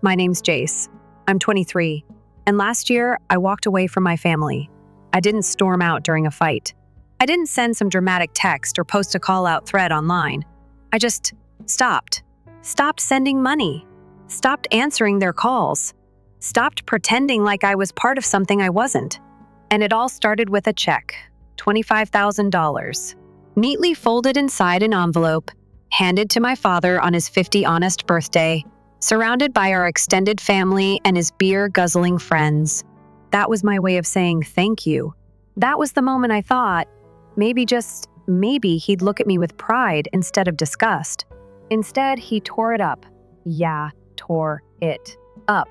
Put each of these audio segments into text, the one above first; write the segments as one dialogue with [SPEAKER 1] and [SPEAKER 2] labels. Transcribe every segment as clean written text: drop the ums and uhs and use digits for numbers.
[SPEAKER 1] My name's Jace. I'm 23, and last year I walked away from my family. I didn't storm out during a fight. I didn't send some dramatic text or post a call-out thread online. I just stopped. Stopped sending money. Stopped answering their calls. Stopped pretending like I was part of something I wasn't. And it all started with a check, $25,000, neatly folded inside an envelope, handed to my father on his 50th honest birthday, surrounded by our extended family and his beer-guzzling friends. That was my way of saying thank you. That was the moment I thought, just maybe he'd look at me with pride instead of disgust. Instead, he tore it up. Yeah, tore it up.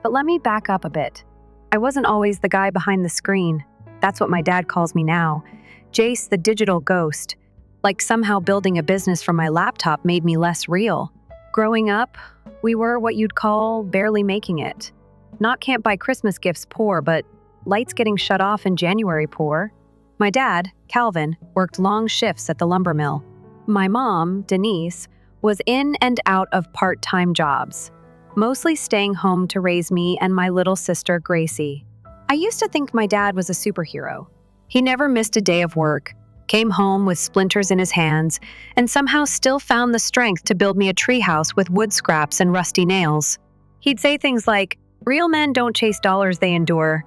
[SPEAKER 1] But let me back up a bit. I wasn't always the guy behind the screen. That's what my dad calls me now. Jace, the digital ghost. Like somehow building a business from my laptop made me less real. Growing up, we were what you'd call barely making it. Not can't buy Christmas gifts poor, but lights getting shut off in January poor. My dad, Calvin, worked long shifts at the lumber mill. My mom, Denise, was in and out of part-time jobs, mostly staying home to raise me and my little sister, Gracie. I used to think my dad was a superhero. He never missed a day of work, came home with splinters in his hands, and somehow still found the strength to build me a treehouse with wood scraps and rusty nails. He'd say things like, "Real men don't chase dollars, they endure."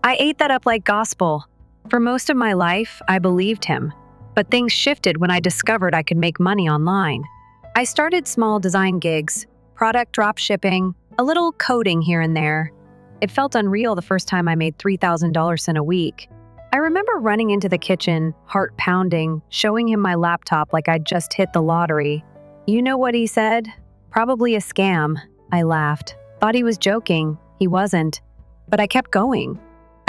[SPEAKER 1] I ate that up like gospel. For most of my life, I believed him. But things shifted when I discovered I could make money online. I started small design gigs, product drop shipping, a little coding here and there. It felt unreal the first time I made $3,000 in a week. I remember running into the kitchen, heart pounding, showing him my laptop like I'd just hit the lottery. You know what he said? Probably a scam. I laughed. Thought he was joking. He wasn't. But I kept going.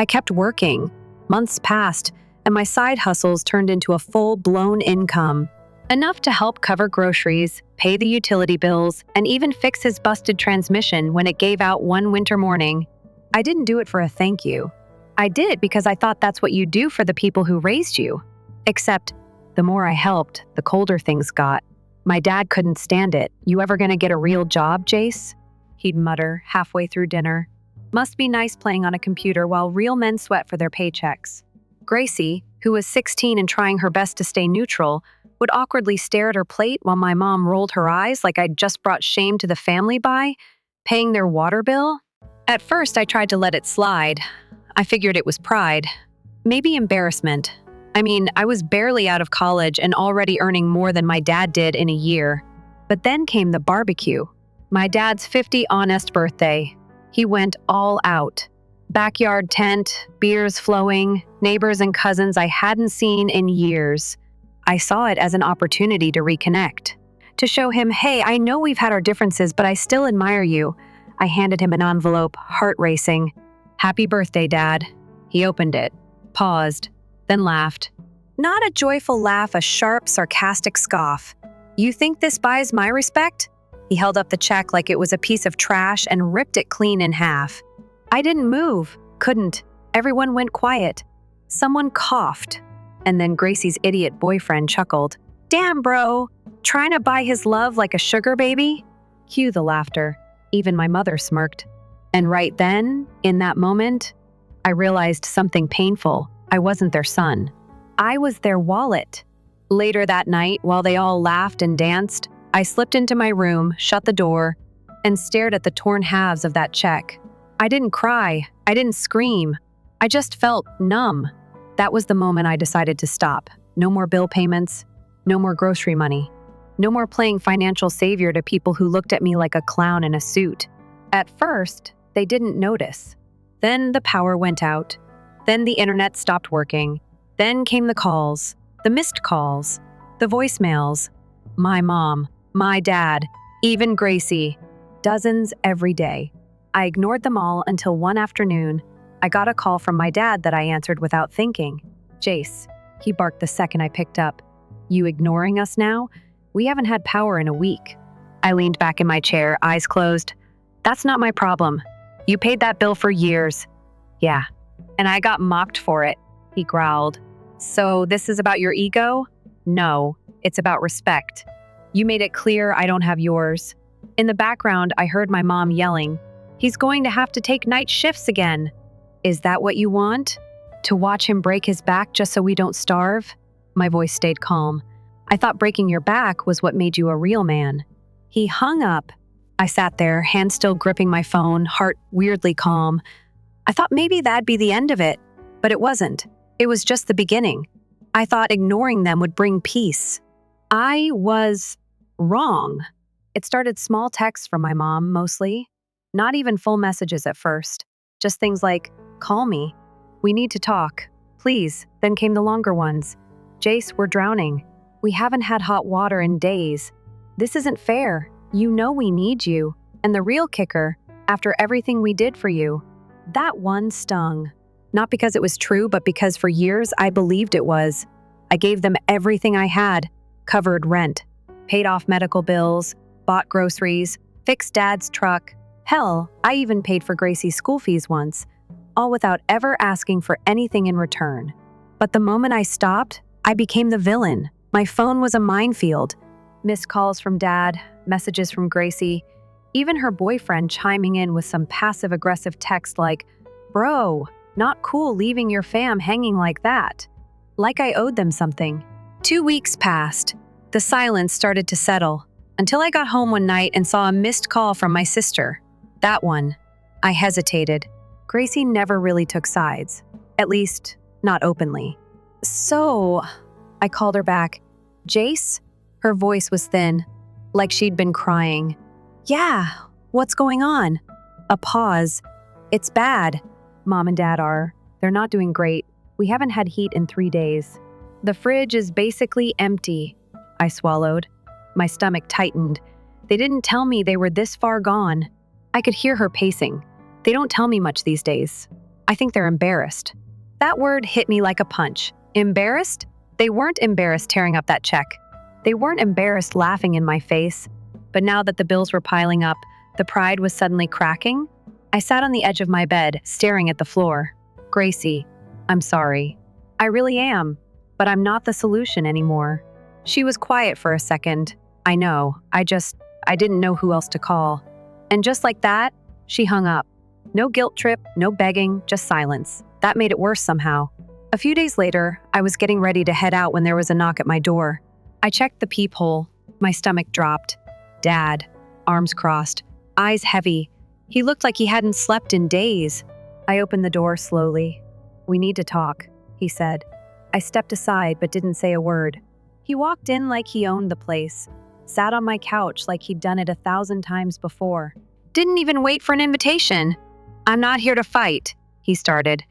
[SPEAKER 1] I kept working. Months passed, and my side hustles turned into a full-blown income. Enough to help cover groceries, pay the utility bills, and even fix his busted transmission when it gave out one winter morning. I didn't do it for a thank you. I did it because I thought that's what you do for the people who raised you. Except, the more I helped, the colder things got. My dad couldn't stand it. "You ever gonna get a real job, Jace?" He'd mutter halfway through dinner. Must be nice playing on a computer while real men sweat for their paychecks. Gracie, who was 16 and trying her best to stay neutral, would awkwardly stare at her plate while my mom rolled her eyes like I'd just brought shame to the family by paying their water bill. At first, I tried to let it slide. I figured it was pride. Maybe embarrassment. I mean, I was barely out of college and already earning more than my dad did in a year. But then came the barbecue. My dad's 50th honest birthday. He went all out. Backyard tent, beers flowing, neighbors and cousins I hadn't seen in years. I saw it as an opportunity to reconnect. To show him, hey, I know we've had our differences, but I still admire you. I handed him an envelope, heart racing. "Happy birthday, Dad." He opened it, paused, then laughed. Not a joyful laugh, a sharp, sarcastic scoff. "You think this buys my respect?" He held up the check like it was a piece of trash and ripped it clean in half. I didn't move, couldn't. Everyone went quiet. Someone coughed. And then Gracie's idiot boyfriend chuckled. "Damn, bro, trying to buy his love like a sugar baby?" Cue the laughter. Even my mother smirked. And right then, in that moment, I realized something painful. I wasn't their son. I was their wallet. Later that night, while they all laughed and danced, I slipped into my room, shut the door, and stared at the torn halves of that check. I didn't cry. I didn't scream. I just felt numb. That was the moment I decided to stop. No more bill payments. No more grocery money. No more playing financial savior to people who looked at me like a clown in a suit. At first, they didn't notice. Then the power went out. Then the internet stopped working. Then came the calls, the missed calls, the voicemails. My mom, my dad, even Gracie. Dozens every day. I ignored them all until one afternoon, I got a call from my dad that I answered without thinking. "Jace," he barked the second I picked up. "You ignoring us now? We haven't had power in a week." I leaned back in my chair, eyes closed. "That's not my problem. You paid that bill for years." "Yeah, and I got mocked for it," he growled. "So this is about your ego?" "No, it's about respect. You made it clear I don't have yours." In the background, I heard my mom yelling, "He's going to have to take night shifts again." "Is that what you want? To watch him break his back just so we don't starve?" My voice stayed calm. "I thought breaking your back was what made you a real man." He hung up. I sat there, hand still gripping my phone, heart weirdly calm. I thought maybe that'd be the end of it, but it wasn't. It was just the beginning. I thought ignoring them would bring peace. I was wrong. It started small texts from my mom, mostly. Not even full messages at first. Just things like, "Call me. We need to talk. Please." Then came the longer ones. "Jace, we're drowning. We haven't had hot water in days. This isn't fair. You know we need you." And the real kicker, after everything we did for you. That one stung. Not because it was true, but because for years I believed it was. I gave them everything I had. Covered rent. Paid off medical bills. Bought groceries. Fixed Dad's truck. Hell, I even paid for Gracie's school fees once. All without ever asking for anything in return. But the moment I stopped, I became the villain. My phone was a minefield. Missed calls from Dad, messages from Gracie, even her boyfriend chiming in with some passive-aggressive text like, "Bro, not cool leaving your fam hanging like that." Like I owed them something. 2 weeks passed. The silence started to settle, until I got home one night and saw a missed call from my sister. That one. I hesitated. Gracie never really took sides. At least, not openly. "So," I called her back. "Jace?" Her voice was thin, like she'd been crying. "Yeah, what's going on?" A pause. "It's bad. Mom and Dad are. They're not doing great. We haven't had heat in 3 days. The fridge is basically empty." I swallowed. My stomach tightened. They didn't tell me they were this far gone. I could hear her pacing. They don't tell me much these days. I think they're embarrassed. That word hit me like a punch. Embarrassed? They weren't embarrassed tearing up that check. They weren't embarrassed laughing in my face. But now that the bills were piling up, the pride was suddenly cracking. I sat on the edge of my bed, staring at the floor. "Gracie, I'm sorry. I really am. But I'm not the solution anymore." She was quiet for a second. "I know. I didn't know who else to call." And just like that, she hung up. No guilt trip, no begging, just silence. That made it worse somehow. A few days later, I was getting ready to head out when there was a knock at my door. I checked the peephole. My stomach dropped. Dad, arms crossed, eyes heavy. He looked like he hadn't slept in days. I opened the door slowly. "We need to talk," he said. I stepped aside but didn't say a word. He walked in like he owned the place, sat on my couch like he'd done it 1,000 times before. Didn't even wait for an invitation. "I'm not here to fight," he started.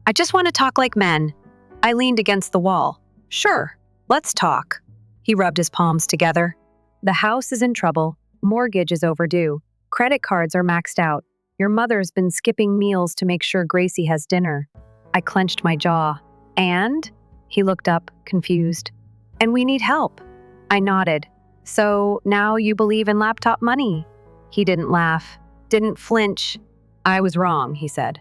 [SPEAKER 1] "I just want to talk like men." I leaned against the wall. "Sure, let's talk." He rubbed his palms together. "The house is in trouble. Mortgage is overdue. Credit cards are maxed out. Your mother's been skipping meals to make sure Gracie has dinner." I clenched my jaw. "And?" He looked up, confused. "And we need help." I nodded. "So now you believe in laptop money?" He didn't laugh, didn't flinch. "I was wrong," he said.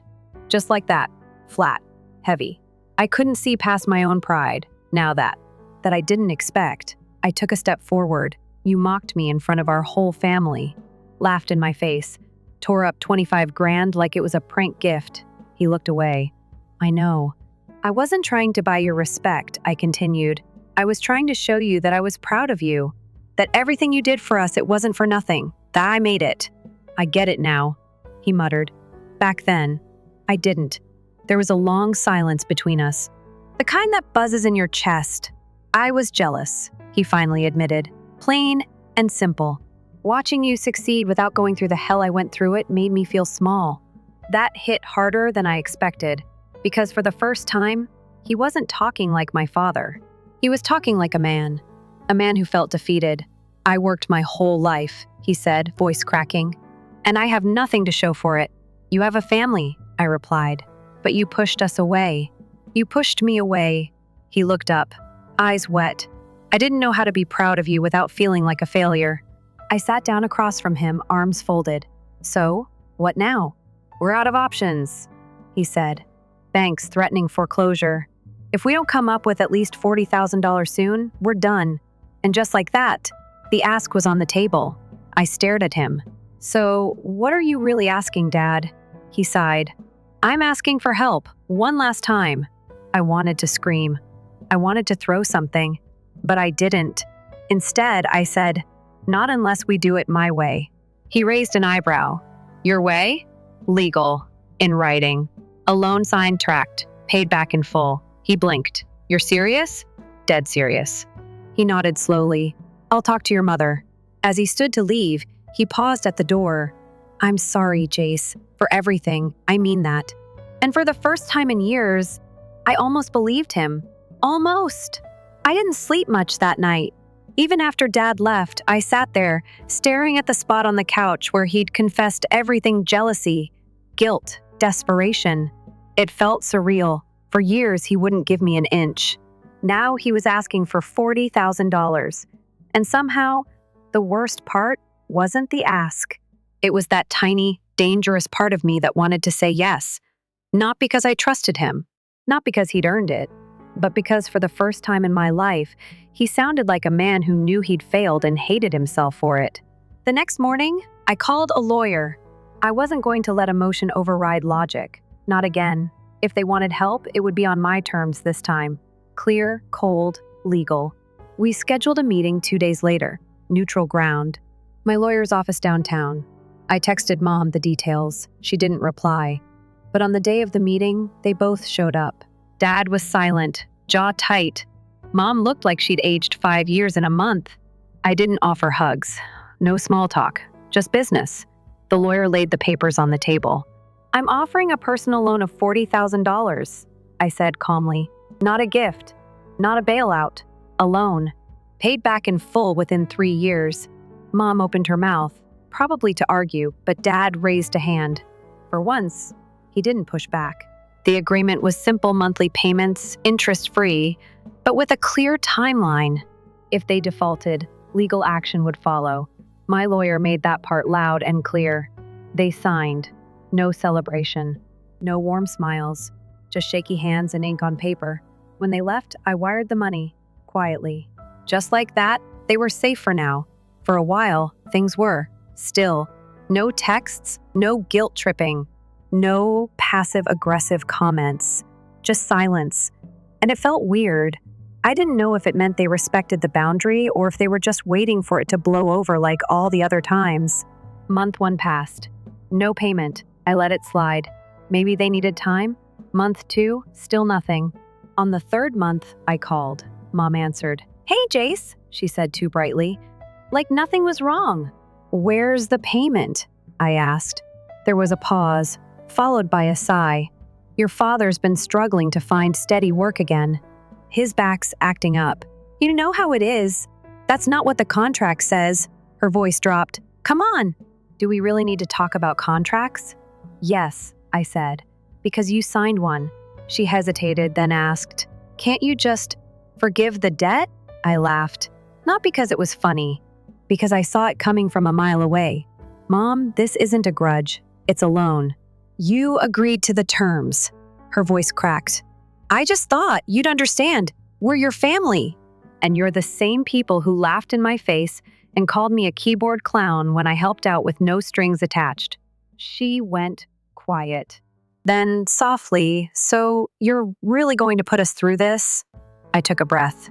[SPEAKER 1] Just like that, flat, heavy. I couldn't see past my own pride, now that I didn't expect. I took a step forward. "You mocked me in front of our whole family." Laughed in my face. Tore up 25 grand like it was a prank gift. He looked away. "I know. I wasn't trying to buy your respect," I continued. "I was trying to show you that I was proud of you. That everything you did for us, it wasn't for nothing. That I made it." "I get it now," he muttered. "Back then, I didn't." There was a long silence between us. The kind that buzzes in your chest. "I was jealous," he finally admitted. "Plain and simple. Watching you succeed without going through the hell I went through it made me feel small." That hit harder than I expected, because for the first time, he wasn't talking like my father. He was talking like a man who felt defeated. "I worked my whole life," he said, voice cracking, "and I have nothing to show for it." "You have a family," I replied, "but you pushed us away. You pushed me away." He looked up, eyes wet. "I didn't know how to be proud of you without feeling like a failure." I sat down across from him, arms folded. "So, what now?" "We're out of options," he said. "Banks threatening foreclosure. If we don't come up with at least $40,000 soon, we're done." And just like that, the ask was on the table. I stared at him. "So, what are you really asking, Dad?" He sighed. "I'm asking for help, one last time." I wanted to scream. I wanted to throw something, but I didn't. Instead, I said, "Not unless we do it my way." He raised an eyebrow. "Your way?" "Legal. In writing. A loan signed tract, paid back in full." He blinked. "You're serious?" "Dead serious." He nodded slowly. "I'll talk to your mother." As he stood to leave, he paused at the door. "I'm sorry, Jace, for everything. I mean that." And for the first time in years, I almost believed him. Almost. I didn't sleep much that night. Even after Dad left, I sat there, staring at the spot on the couch where he'd confessed everything: jealousy, guilt, desperation. It felt surreal. For years, he wouldn't give me an inch. Now he was asking for $40,000. And somehow, the worst part wasn't the ask. It was that tiny, dangerous part of me that wanted to say yes. Not because I trusted him, not because he'd earned it, but because for the first time in my life, he sounded like a man who knew he'd failed and hated himself for it. The next morning, I called a lawyer. I wasn't going to let emotion override logic. Not again. If they wanted help, it would be on my terms this time. Clear, cold, legal. We scheduled a meeting 2 days later. Neutral ground. My lawyer's office downtown. I texted Mom the details. She didn't reply. But on the day of the meeting, they both showed up. Dad was silent, jaw tight. Mom looked like she'd aged 5 years in a month. I didn't offer hugs. No small talk. Just business. The lawyer laid the papers on the table. "I'm offering a personal loan of $40,000, I said calmly. "Not a gift. Not a bailout. A loan. Paid back in full within 3 years." Mom opened her mouth, probably to argue, but Dad raised a hand. For once, he didn't push back. The agreement was simple monthly payments, interest-free, but with a clear timeline. If they defaulted, legal action would follow. My lawyer made that part loud and clear. They signed. No celebration. No warm smiles. Just shaky hands and ink on paper. When they left, I wired the money, quietly. Just like that, they were safe for now. For a while, things were. Still. No texts, no guilt tripping. No passive-aggressive comments. Just silence. And it felt weird. I didn't know if it meant they respected the boundary or if they were just waiting for it to blow over like all the other times. Month 1 passed. No payment. I let it slide. Maybe they needed time? Month 2, still nothing. On the 3rd month, I called. Mom answered. "Hey, Jace," she said too brightly. Like nothing was wrong. "Where's the payment?" I asked. There was a pause, followed by a sigh. "Your father's been struggling to find steady work again. His back's acting up. You know how it is. That's not what the contract says." Her voice dropped. "Come on. Do we really need to talk about contracts?" "Yes," I said, "because you signed one." She hesitated, then asked, "Can't you just forgive the debt?" I laughed. Not because it was funny, because I saw it coming from a mile away. "Mom, this isn't a grudge. It's a loan. You agreed to the terms." Her voice cracked. "I just thought you'd understand. We're your family. And you're the same people who laughed in my face and called me a keyboard clown when I helped out with no strings attached." She went quiet. Then, softly, "So you're really going to put us through this?" I took a breath.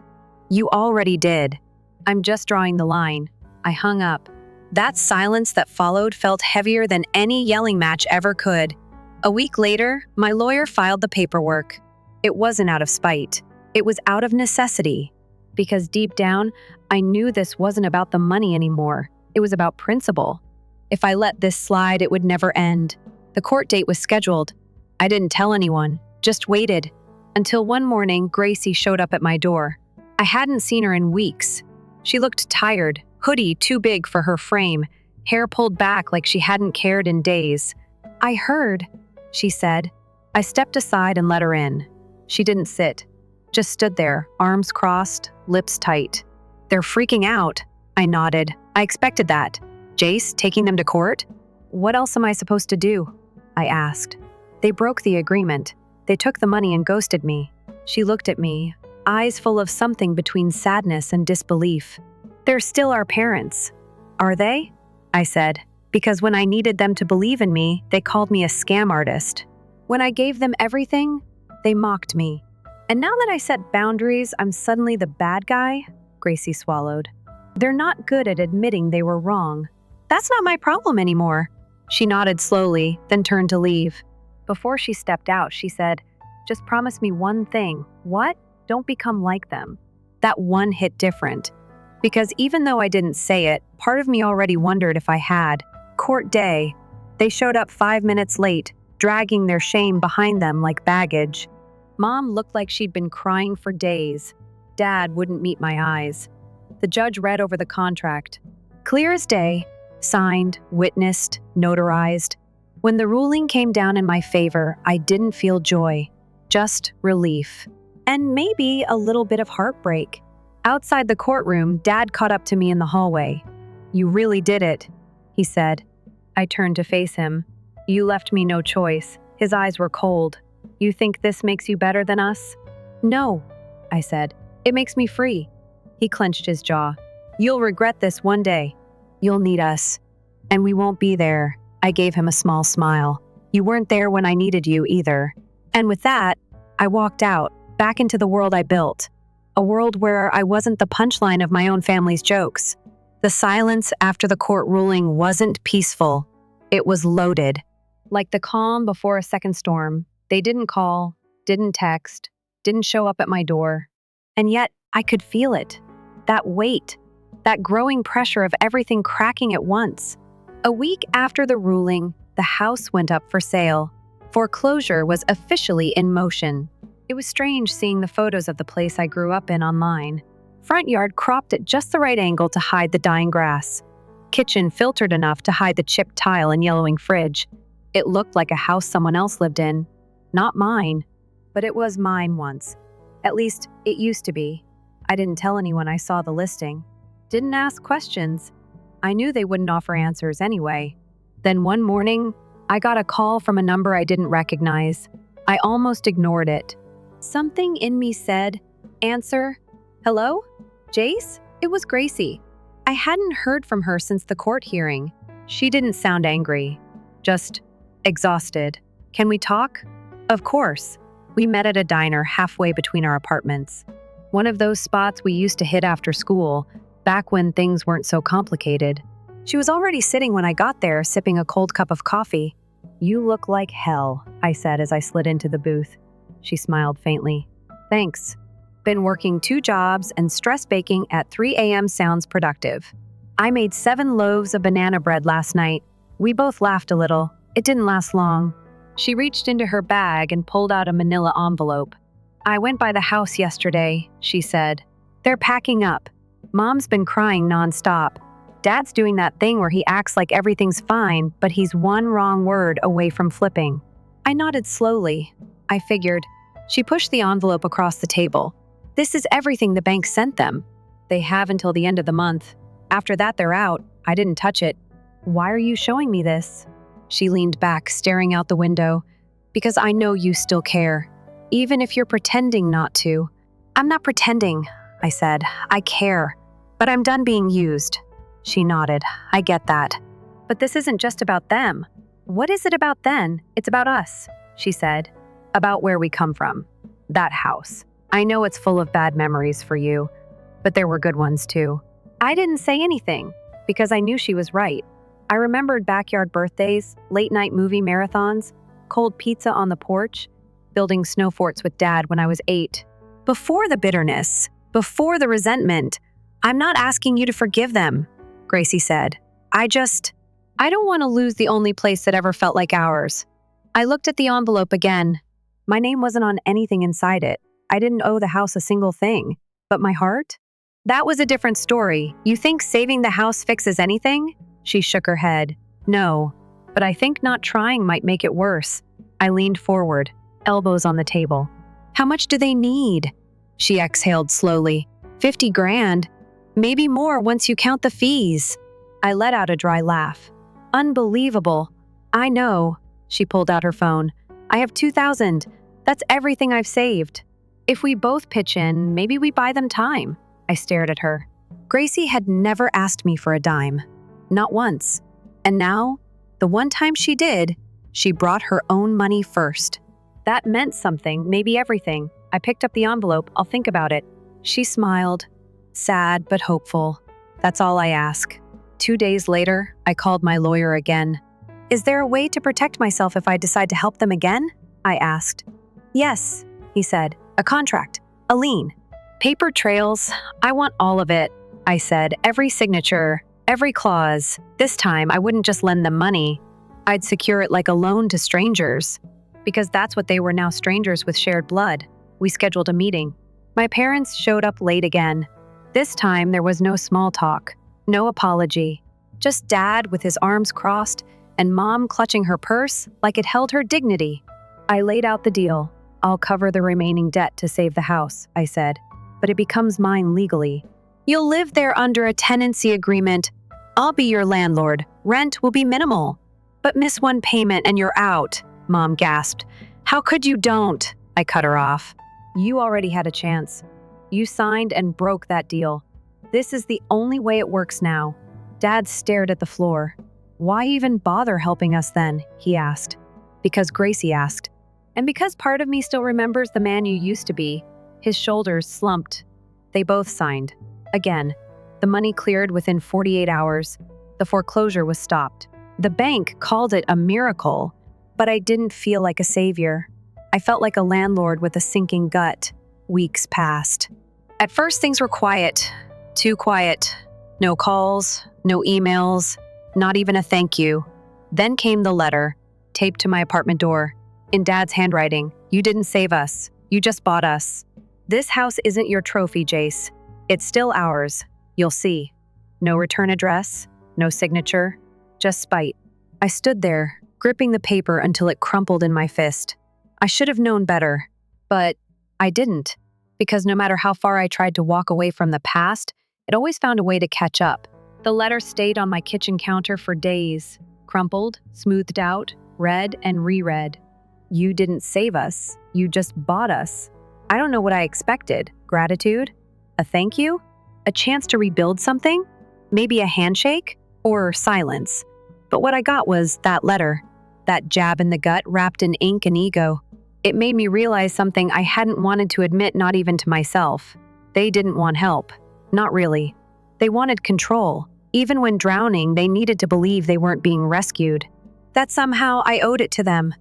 [SPEAKER 1] "You already did. I'm just drawing the line." I hung up. That silence that followed felt heavier than any yelling match ever could. A week later, my lawyer filed the paperwork. It wasn't out of spite. It was out of necessity. Because deep down, I knew this wasn't about the money anymore. It was about principle. If I let this slide, it would never end. The court date was scheduled. I didn't tell anyone, just waited. Until one morning, Gracie showed up at my door. I hadn't seen her in weeks. She looked tired, hoodie too big for her frame, hair pulled back like she hadn't cared in days. "I heard," she said. I stepped aside and let her in. She didn't sit, just stood there, arms crossed, lips tight. "They're freaking out." I nodded. "I expected that. Jace, taking them to court?" "What else am I supposed to do?" I asked. "They broke the agreement. They took the money and ghosted me." She looked at me, eyes full of something between sadness and disbelief. "They're still our parents." "Are they?" I said, because when I needed them to believe in me, they called me a scam artist. When I gave them everything, they mocked me. And now that I set boundaries, I'm suddenly the bad guy? Gracie swallowed. They're not good at admitting they were wrong. That's not my problem anymore. She nodded slowly, then turned to leave. Before she stepped out, she said, just promise me one thing. What? Don't become like them. That one hit different. Because even though I didn't say it, part of me already wondered if I had. Court day. They showed up 5 minutes late, dragging their shame behind them like baggage. Mom looked like she'd been crying for days. Dad wouldn't meet my eyes. The judge read over the contract. Clear as day, signed, witnessed, notarized. When the ruling came down in my favor, I didn't feel joy, just relief. And maybe a little bit of heartbreak. Outside the courtroom, Dad caught up to me in the hallway. You really did it, he said. I turned to face him. You left me no choice. His eyes were cold. You think this makes you better than us? No, I said. It makes me free. He clenched his jaw. You'll regret this one day. You'll need us. And we won't be there. I gave him a small smile. You weren't there when I needed you either. And with that, I walked out, back into the world I built. A world where I wasn't the punchline of my own family's jokes. The silence after the court ruling wasn't peaceful. It was loaded. Like the calm before a second storm. They didn't call, didn't text, didn't show up at my door. And yet, I could feel it. That weight. That growing pressure of everything cracking at once. A week after the ruling, the house went up for sale. Foreclosure was officially in motion. It was strange seeing the photos of the place I grew up in online. Front yard cropped at just the right angle to hide the dying grass. Kitchen filtered enough to hide the chipped tile and yellowing fridge. It looked like a house someone else lived in. Not mine. But it was mine once. At least, it used to be. I didn't tell anyone I saw the listing. Didn't ask questions. I knew they wouldn't offer answers anyway. Then one morning, I got a call from a number I didn't recognize. I almost ignored it. Something in me said, "Answer. Hello? Jace?" It was Gracie. I hadn't heard from her since the court hearing. She didn't sound angry, just exhausted. Can we talk? Of course. We met at a diner halfway between our apartments. One of those spots we used to hit after school, back when things weren't so complicated. She was already sitting when I got there, sipping a cold cup of coffee. You look like hell, I said as I slid into the booth. She smiled faintly. Thanks. Been working 2 jobs and stress baking at 3 a.m. sounds productive. I made 7 loaves of banana bread last night. We both laughed a little. It didn't last long. She reached into her bag and pulled out a manila envelope. I went by the house yesterday, she said. They're packing up. Mom's been crying nonstop. Dad's doing that thing where he acts like everything's fine, but he's one wrong word away from flipping. I nodded slowly. I figured. She pushed the envelope across the table. This is everything the bank sent them. They have until the end of the month. After that, they're out. I didn't touch it. Why are you showing me this? She leaned back, staring out the window. Because I know you still care. Even if you're pretending not to. I'm not pretending, I said. I care. But I'm done being used. She nodded. I get that. But this isn't just about them. What is it about then? It's about us, she said. About where we come from. That house. I know it's full of bad memories for you, but there were good ones too. I didn't say anything, because I knew she was right. I remembered backyard birthdays, late-night movie marathons, cold pizza on the porch, building snow forts with Dad when I was 8. Before the bitterness, before the resentment, I'm not asking you to forgive them, Gracie said. I don't want to lose the only place that ever felt like ours. I looked at the envelope again. My name wasn't on anything inside it. I didn't owe the house a single thing. But my heart? That was a different story. You think saving the house fixes anything? She shook her head. No, but I think not trying might make it worse. I leaned forward, elbows on the table. How much do they need? She exhaled slowly. 50 grand. Maybe more once you count the fees. I let out a dry laugh. Unbelievable. I know. She pulled out her phone. I have 2,000. That's everything I've saved. If we both pitch in, maybe we buy them time. I stared at her. Gracie had never asked me for a dime. Not once. And now, the one time she did, she brought her own money first. That meant something, maybe everything. I picked up the envelope. I'll think about it. She smiled, sad but hopeful. That's all I ask. 2 days later, I called my lawyer again. Is there a way to protect myself if I decide to help them again? I asked. Yes, he said. A contract. A lien. Paper trails. I want all of it, I said. Every signature. Every clause. This time, I wouldn't just lend them money. I'd secure it like a loan to strangers. Because that's what they were now, strangers with shared blood. We scheduled a meeting. My parents showed up late again. This time, there was no small talk. No apology. Just Dad with his arms crossed and Mom clutching her purse like it held her dignity. I laid out the deal. I'll cover the remaining debt to save the house, I said. But it becomes mine legally. You'll live there under a tenancy agreement. I'll be your landlord. Rent will be minimal. But miss one payment and you're out, Mom gasped. How could you don't? I cut her off. You already had a chance. You signed and broke that deal. This is the only way it works now. Dad stared at the floor. Why even bother helping us then? He asked. Because Gracie asked. And because part of me still remembers the man you used to be. His shoulders slumped. They both signed. Again, the money cleared within 48 hours. The foreclosure was stopped. The bank called it a miracle, but I didn't feel like a savior. I felt like a landlord with a sinking gut. Weeks passed. At first, things were quiet. Too quiet. No calls, no emails, not even a thank you. Then came the letter, taped to my apartment door. In Dad's handwriting, you didn't save us. You just bought us. This house isn't your trophy, Jace. It's still ours. You'll see. No return address, no signature, just spite. I stood there, gripping the paper until it crumpled in my fist. I should have known better, but I didn't, because no matter how far I tried to walk away from the past, it always found a way to catch up. The letter stayed on my kitchen counter for days, crumpled, smoothed out, read and reread. You didn't save us. You just bought us. I don't know what I expected. Gratitude? A thank you? A chance to rebuild something? Maybe a handshake? Or silence? But what I got was that letter. That jab in the gut wrapped in ink and ego. It made me realize something I hadn't wanted to admit, not even to myself. They didn't want help. Not really. They wanted control. Even when drowning, they needed to believe they weren't being rescued. That somehow I owed it to them.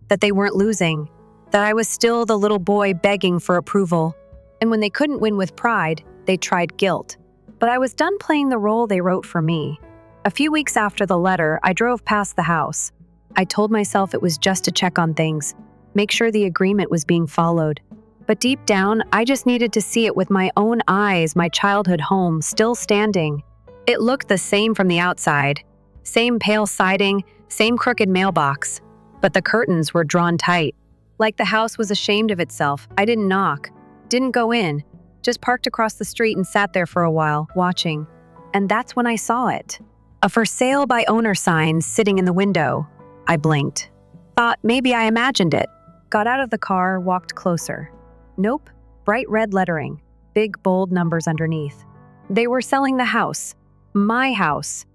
[SPEAKER 1] That they weren't losing. That I was still the little boy begging for approval. And when they couldn't win with pride, they tried guilt. But I was done playing the role they wrote for me. A few weeks after the letter, I drove past the house. I told myself it was just to check on things, make sure the agreement was being followed. But deep down, I just needed to see it with my own eyes, my childhood home still standing. It looked the same from the outside. Same pale siding, same crooked mailbox. But the curtains were drawn tight. Like the house was ashamed of itself. I didn't knock, didn't go in, just parked across the street and sat there for a while, watching. And that's when I saw it. A for sale by owner sign sitting in the window. I blinked. Thought maybe I imagined it. Got out of the car, walked closer. Nope. Bright red lettering. Big, bold numbers underneath. They were selling the house. My house.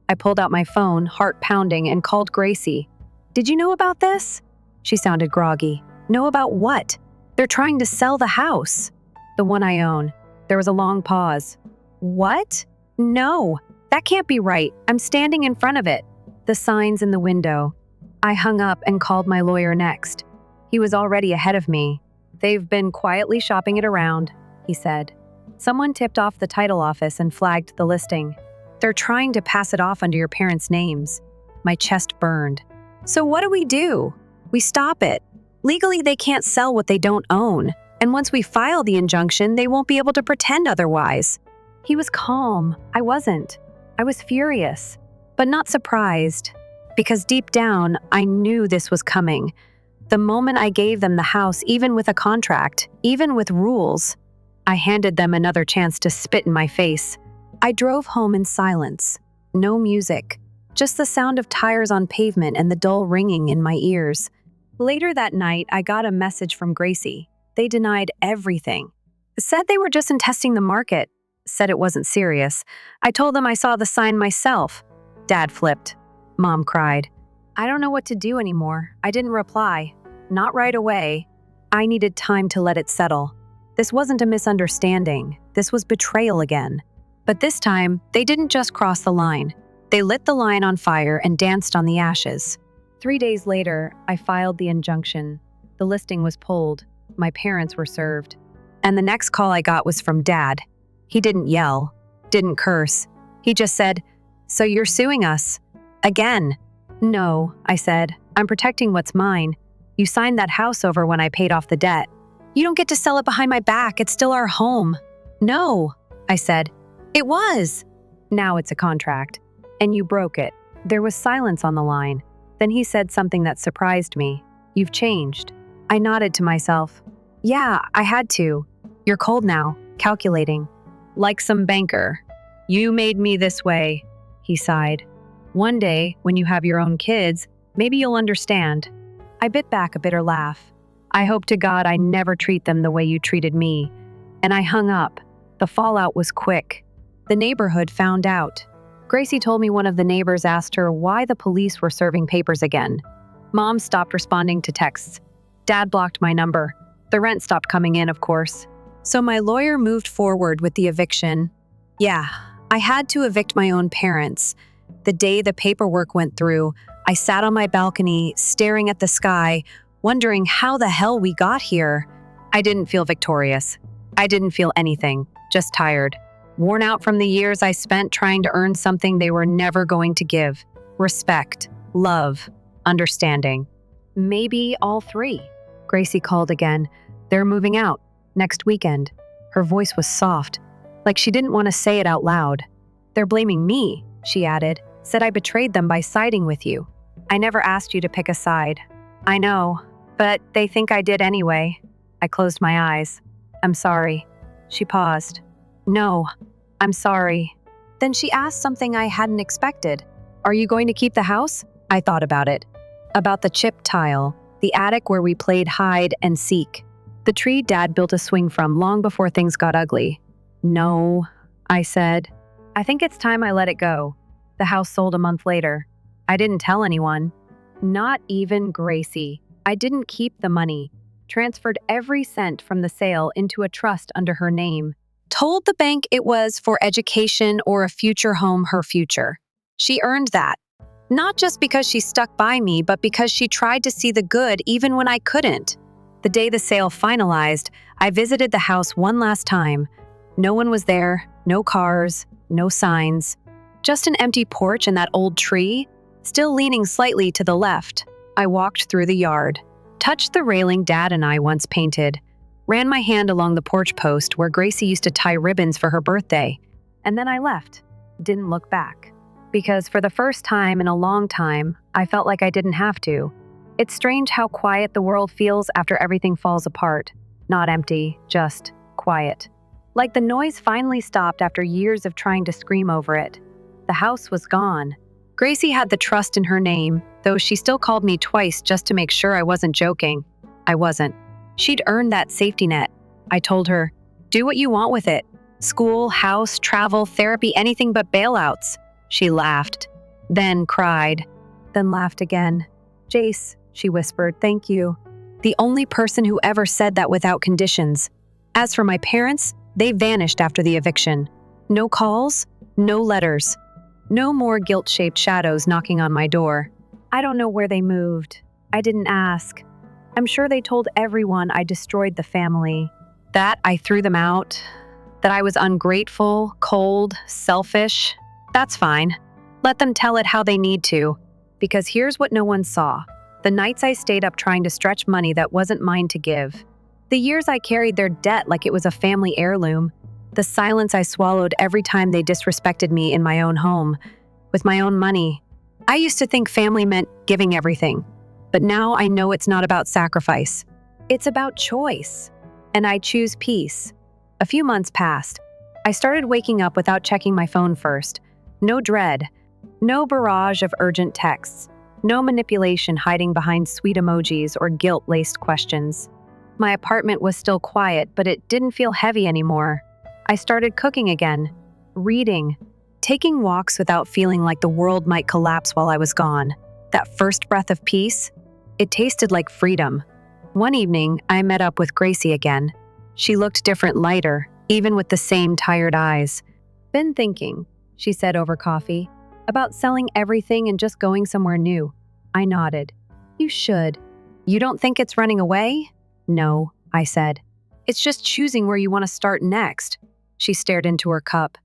[SPEAKER 1] I pulled out my phone, heart pounding, and called Gracie. Did you know about this? She sounded groggy. Know about what? They're trying to sell the house. The one I own. There was a long pause. What? No. That can't be right. I'm standing in front of it. The signs in the window. I hung up and called my lawyer next. He was already ahead of me. They've been quietly shopping it around, he said. Someone tipped off the title office and flagged the listing. They're trying to pass it off under your parents' names. My chest burned. So what do? We stop it. Legally, they can't sell what they don't own. And once we file the injunction, they won't be able to pretend otherwise. He was calm. I wasn't. I was furious, but not surprised. Because deep down, I knew this was coming. The moment I gave them the house, even with a contract, even with rules, I handed them another chance to spit in my face. I drove home in silence. No music. Just the sound of tires on pavement and the dull ringing in my ears. Later that night, I got a message from Gracie. They denied everything. Said they were just testing the market. Said it wasn't serious. I told them I saw the sign myself. Dad flipped. Mom cried. I don't know what to do anymore. I didn't reply. Not right away. I needed time to let it settle. This wasn't a misunderstanding. This was betrayal again. But this time, they didn't just cross the line. They lit the line on fire and danced on the ashes. 3 days later, I filed the injunction. The listing was pulled. My parents were served. And the next call I got was from Dad. He didn't yell, didn't curse. He just said, "So you're suing us? Again?" "No," I said. "I'm protecting what's mine. You signed that house over when I paid off the debt. You don't get to sell it behind my back. It's still our home." "No," I said. "It was." "Now it's a contract. And you broke it." There was silence on the line. Then he said something that surprised me. "You've changed." I nodded to myself. "Yeah, I had to. You're cold now, calculating. Like some banker. You made me this way," he sighed. "One day, when you have your own kids, maybe you'll understand." I bit back a bitter laugh. "I hope to God I never treat them the way you treated me." And I hung up. The fallout was quick. The neighborhood found out. Gracie told me one of the neighbors asked her why the police were serving papers again. Mom stopped responding to texts. Dad blocked my number. The rent stopped coming in, of course. So my lawyer moved forward with the eviction. Yeah, I had to evict my own parents. The day the paperwork went through, I sat on my balcony, staring at the sky, wondering how the hell we got here. I didn't feel victorious. I didn't feel anything, just tired. Worn out from the years I spent trying to earn something they were never going to give. Respect, love, understanding. Maybe all three. Gracie called again. They're moving out. Next weekend. Her voice was soft, like she didn't want to say it out loud. "They're blaming me," she added. "Said I betrayed them by siding with you. I never asked you to pick a side." "I know, but they think I did anyway." I closed my eyes. "I'm sorry." She paused. "No, I'm sorry." Then she asked something I hadn't expected. "Are you going to keep the house?" I thought about it. About the chip tile, the attic where we played hide and seek. The tree Dad built a swing from long before things got ugly. "No," I said. "I think it's time I let it go." The house sold a month later. I didn't tell anyone. Not even Gracie. I didn't keep the money. Transferred every cent from the sale into a trust under her name. Told the bank it was for education or a future home, her future. She earned that. Not just because she stuck by me, but because she tried to see the good even when I couldn't. The day the sale finalized, I visited the house one last time. No one was there, no cars, no signs. Just an empty porch and that old tree, still leaning slightly to the left. I walked through the yard, touched the railing Dad and I once painted, ran my hand along the porch post where Gracie used to tie ribbons for her birthday, and then I left. Didn't look back. Because for the first time in a long time, I felt like I didn't have to. It's strange how quiet the world feels after everything falls apart. Not empty, just quiet. Like the noise finally stopped after years of trying to scream over it. The house was gone. Gracie had the trust in her name, though she still called me twice just to make sure I wasn't joking. I wasn't. She'd earned that safety net. I told her, "Do what you want with it. School, house, travel, therapy, anything but bailouts." She laughed, then cried, then laughed again. "Jace," she whispered, "thank you. The only person who ever said that without conditions." As for my parents, they vanished after the eviction. No calls, no letters. No more guilt-shaped shadows knocking on my door. I don't know where they moved. I didn't ask. I'm sure they told everyone I destroyed the family, that I threw them out, that I was ungrateful, cold, selfish. That's fine. Let them tell it how they need to, because here's what no one saw. The nights I stayed up trying to stretch money that wasn't mine to give. The years I carried their debt like it was a family heirloom. The silence I swallowed every time they disrespected me in my own home, with my own money. I used to think family meant giving everything. But now I know it's not about sacrifice. It's about choice. And I choose peace. A few months passed. I started waking up without checking my phone first. No dread. No barrage of urgent texts. No manipulation hiding behind sweet emojis or guilt-laced questions. My apartment was still quiet, but it didn't feel heavy anymore. I started cooking again. Reading. taking walks without feeling like the world might collapse while I was gone. That first breath of peace, it tasted like freedom. One evening, I met up with Gracie again. She looked different, lighter, even with the same tired eyes. "Been thinking," she said over coffee, "about selling everything and just going somewhere new." I nodded. "You should." "You don't think it's running away?" "No," I said. "It's just choosing where you want to start next." She stared into her cup.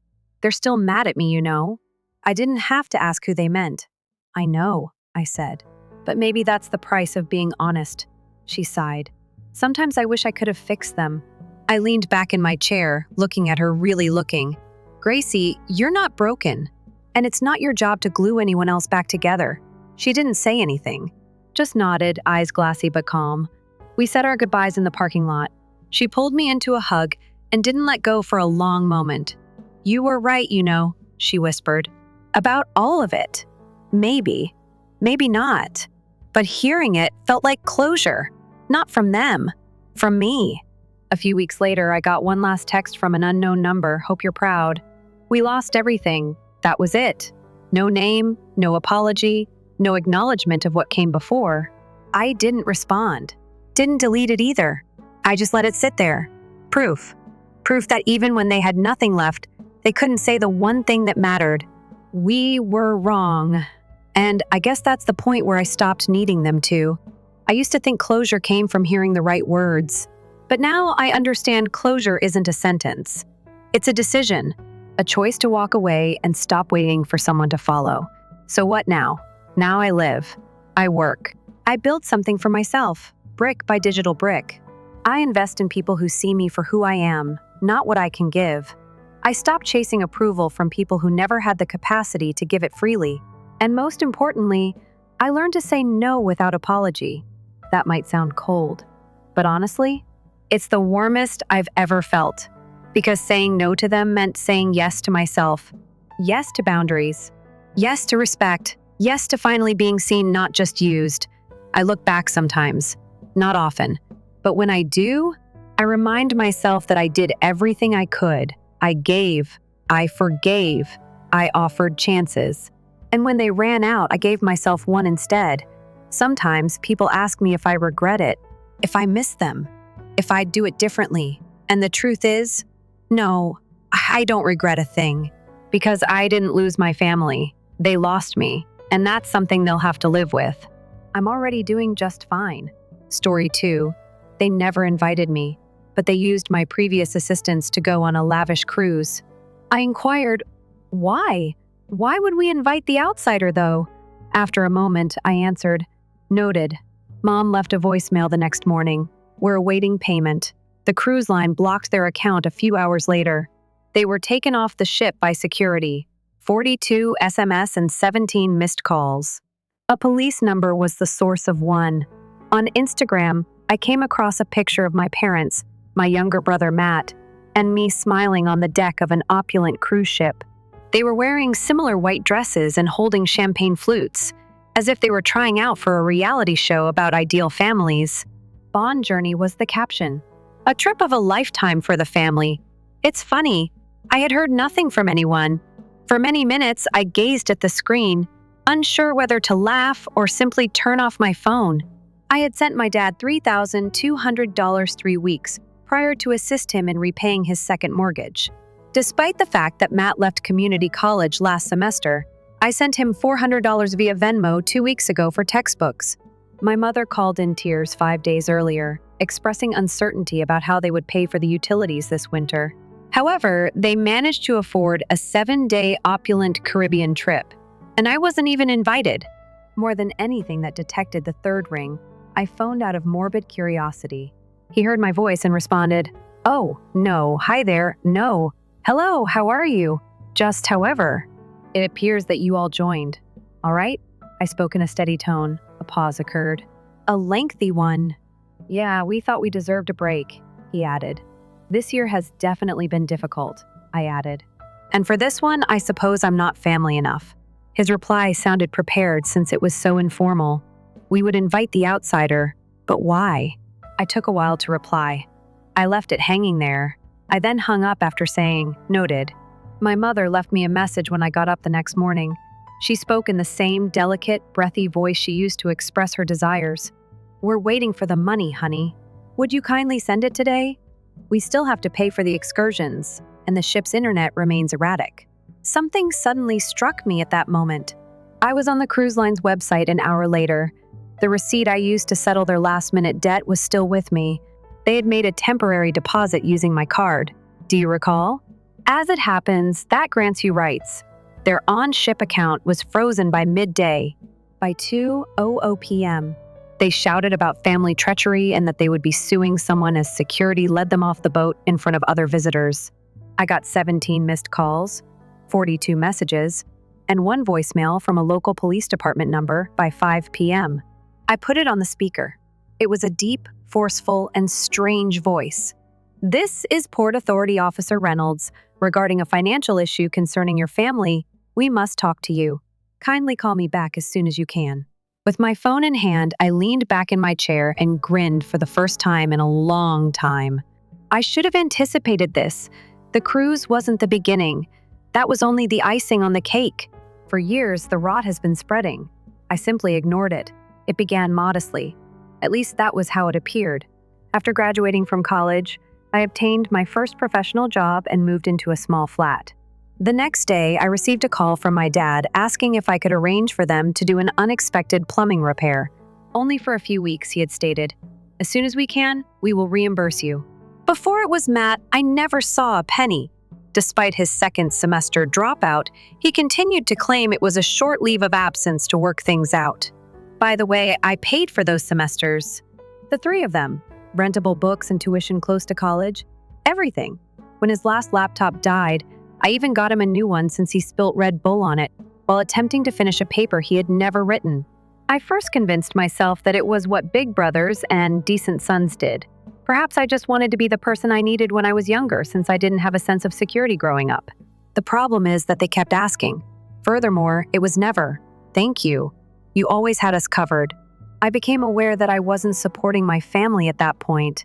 [SPEAKER 1] "They're still mad at me, you know." I didn't have to ask who they meant. "I know," I said. "But maybe that's the price of being honest." She sighed. "Sometimes I wish I could have fixed them." I leaned back in my chair, looking at her, really looking. "Gracie, you're not broken. And it's not your job to glue anyone else back together." She didn't say anything, just nodded, eyes glassy but calm. We said our goodbyes in the parking lot. She pulled me into a hug and didn't let go for a long moment. "You were right, you know," she whispered. "About all of it. Maybe. Maybe not. But hearing it felt like closure. Not from them. From me." A few weeks later, I got one last text from an unknown number. "Hope you're proud." We lost everything. That was it. No name, no apology, no acknowledgement of what came before. I didn't respond. Didn't delete it either. I just let it sit there. Proof. Proof that even when they had nothing left, they couldn't say the one thing that mattered. We were wrong. And I guess that's the point where I stopped needing them to. I used to think closure came from hearing the right words. But now I understand closure isn't a sentence. It's a decision, a choice to walk away and stop waiting for someone to follow. So what now? Now I live. I work. I build something for myself, brick by digital brick. I invest in people who see me for who I am, not what I can give. I stop chasing approval from people who never had the capacity to give it freely. And most importantly, I learned to say no without apology. That might sound cold, but honestly, it's the warmest I've ever felt. Because saying no to them meant saying yes to myself, yes to boundaries, yes to respect, yes to finally being seen, not just used. I look back sometimes, not often, but when I do, I remind myself that I did everything I could. I gave, I forgave, I offered chances. And when they ran out, I gave myself one instead. Sometimes people ask me if I regret it, if I miss them, if I'd do it differently. And the truth is, no, I don't regret a thing. Because I didn't lose my family. They lost me. And that's something they'll have to live with. I'm already doing just fine. Story 2. They never invited me, but they used my previous assistants to go on a lavish cruise. I inquired, why? Why would we invite the outsider, though? After a moment, I answered, "Noted." Mom left a voicemail the next morning. "We're awaiting payment." The cruise line blocked their account a few hours later. They were taken off the ship by security. 42 SMS and 17 missed calls. A police number was the source of one. On Instagram, I came across a picture of my parents, my younger brother Matt, and me smiling on the deck of an opulent cruise ship. They were wearing similar white dresses and holding champagne flutes, as if they were trying out for a reality show about ideal families. "Bond journey" was the caption. A trip of a lifetime for the family. It's funny, I had heard nothing from anyone. For many minutes, I gazed at the screen, unsure whether to laugh or simply turn off my phone. I had sent my dad $3,200 3 weeks prior to assist him in repaying his second mortgage. Despite the fact that Matt left community college last semester, I sent him $400 via Venmo 2 weeks ago for textbooks. My mother called in tears 5 days earlier, expressing uncertainty about how they would pay for the utilities this winter. However, they managed to afford a 7-day opulent Caribbean trip, and I wasn't even invited. More than anything that detected the third ring, I phoned out of morbid curiosity. He heard my voice and responded, "Oh, no, hi there, no. Hello, how are you? Just however, it appears that you all joined. All right?" I spoke in a steady tone. A pause occurred. "A lengthy one." "Yeah, we thought we deserved a break," he added. "This year has definitely been difficult," I added. "And for this one, I suppose I'm not family enough." His reply sounded prepared since it was so informal. We would invite the outsider, but why? I took a while to reply. I left it hanging there. I then hung up after saying, "Noted." My mother left me a message when I got up the next morning. She spoke in the same delicate, breathy voice she used to express her desires. "We're waiting for the money, honey. Would you kindly send it today? We still have to pay for the excursions, and the ship's internet remains erratic." Something suddenly struck me at that moment. I was on the cruise line's website an hour later. The receipt I used to settle their last-minute debt was still with me. They had made a temporary deposit using my card. Do you recall? As it happens, that grants you rights. Their on-ship account was frozen by midday. By 2:00 p.m., they shouted about family treachery and that they would be suing someone as security led them off the boat in front of other visitors. I got 17 missed calls, 42 messages, and one voicemail from a local police department number by 5 p.m. I put it on the speaker. It was a deep, forceful, and strange voice. "This is Port Authority Officer Reynolds. Regarding a financial issue concerning your family, we must talk to you. Kindly call me back as soon as you can." With my phone in hand, I leaned back in my chair and grinned for the first time in a long time. I should have anticipated this. The cruise wasn't the beginning. That was only the icing on the cake. For years, the rot has been spreading. I simply ignored it. It began modestly. At least that was how it appeared. After graduating from college, I obtained my first professional job and moved into a small flat. The next day, I received a call from my dad asking if I could arrange for them to do an unexpected plumbing repair. Only for a few weeks, he had stated. "As soon as we can, we will reimburse you." Before it was Matt, I never saw a penny. Despite his second semester dropout, he continued to claim it was a short leave of absence to work things out. By the way, I paid for those semesters. The 3 of them. Rentable books and tuition close to college. Everything. When his last laptop died, I even got him a new one since he spilt Red Bull on it while attempting to finish a paper he had never written. I first convinced myself that it was what big brothers and decent sons did. Perhaps I just wanted to be the person I needed when I was younger since I didn't have a sense of security growing up. The problem is that they kept asking. Furthermore, it was never, "Thank you. You always had us covered." I became aware that I wasn't supporting my family at that point.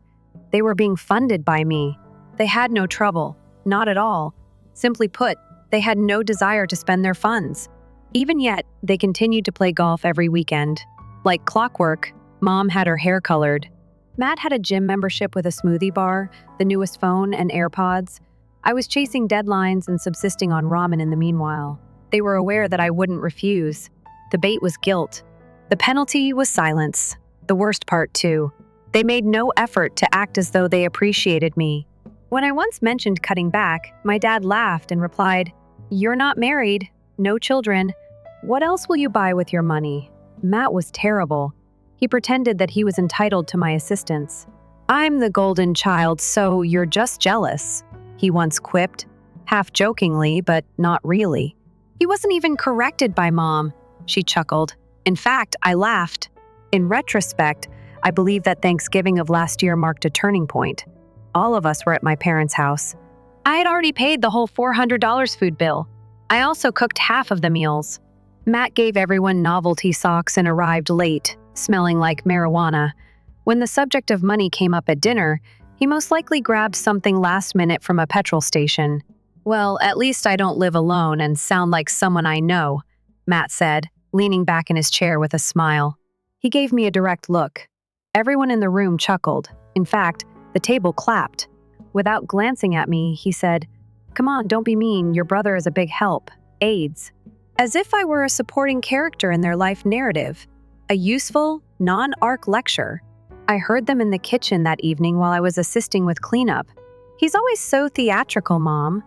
[SPEAKER 1] They were being funded by me. They had no trouble, not at all. Simply put, they had no desire to spend their funds. Even yet, they continued to play golf every weekend. Like clockwork, Mom had her hair colored. Matt had a gym membership with a smoothie bar, the newest phone, and AirPods. I was chasing deadlines and subsisting on ramen in the meanwhile. They were aware that I wouldn't refuse. The bait was guilt. The penalty was silence. The worst part, too. They made no effort to act as though they appreciated me. When I once mentioned cutting back, my dad laughed and replied, "You're not married, no children. What else will you buy with your money?" Matt was terrible. He pretended that he was entitled to my assistance. "I'm the golden child, so you're just jealous," he once quipped, half jokingly, but not really. He wasn't even corrected by Mom, she chuckled. In fact, I laughed. In retrospect, I believe that Thanksgiving of last year marked a turning point. All of us were at my parents' house. I had already paid the whole $400 food bill. I also cooked half of the meals. Matt gave everyone novelty socks and arrived late, smelling like marijuana. When the subject of money came up at dinner, he most likely grabbed something last minute from a petrol station. "Well, at least I don't live alone and sound like someone I know," Matt said, leaning back in his chair with a smile. He gave me a direct look. Everyone in the room chuckled. In fact, the table clapped. Without glancing at me, he said, "Come on, don't be mean. Your brother is a big help. AIDS." As if I were a supporting character in their life narrative. A useful, non-arc lecture. I heard them in the kitchen that evening while I was assisting with cleanup. "He's always so theatrical, Mom.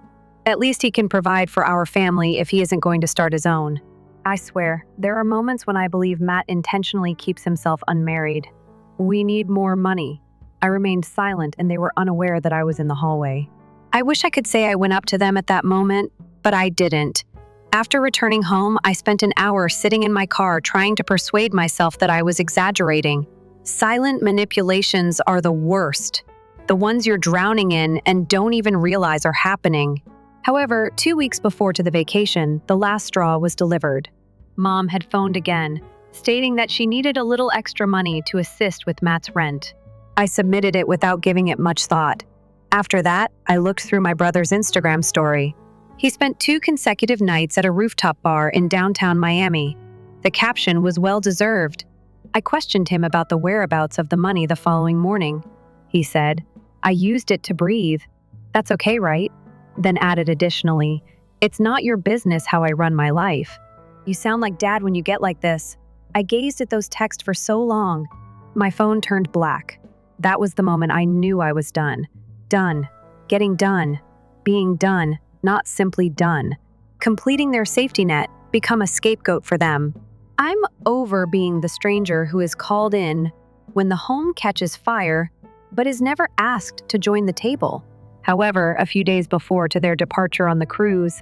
[SPEAKER 1] At least he can provide for our family if he isn't going to start his own." I swear, there are moments when I believe Matt intentionally keeps himself unmarried. "We need more money." I remained silent and they were unaware that I was in the hallway. I wish I could say I went up to them at that moment, but I didn't. After returning home, I spent an hour sitting in my car trying to persuade myself that I was exaggerating. Silent manipulations are the worst. The ones you're drowning in and don't even realize are happening. However, 2 weeks before to the vacation, the last straw was delivered. Mom had phoned again, stating that she needed a little extra money to assist with Matt's rent. I submitted it without giving it much thought. After that, I looked through my brother's Instagram story. He spent 2 consecutive nights at a rooftop bar in downtown Miami. The caption was well-deserved. I questioned him about the whereabouts of the money the following morning. He said, "I used it to breathe. That's okay, right?" Then added additionally, "It's not your business how I run my life." You sound like Dad when you get like this. I gazed at those texts for so long. My phone turned black. That was the moment I knew I was done. Done. Getting done. Being done, not simply done. Completing their safety net, become a scapegoat for them. I'm over being the stranger who is called in when the home catches fire, but is never asked to join the table. However, a few days before to their departure on the cruise,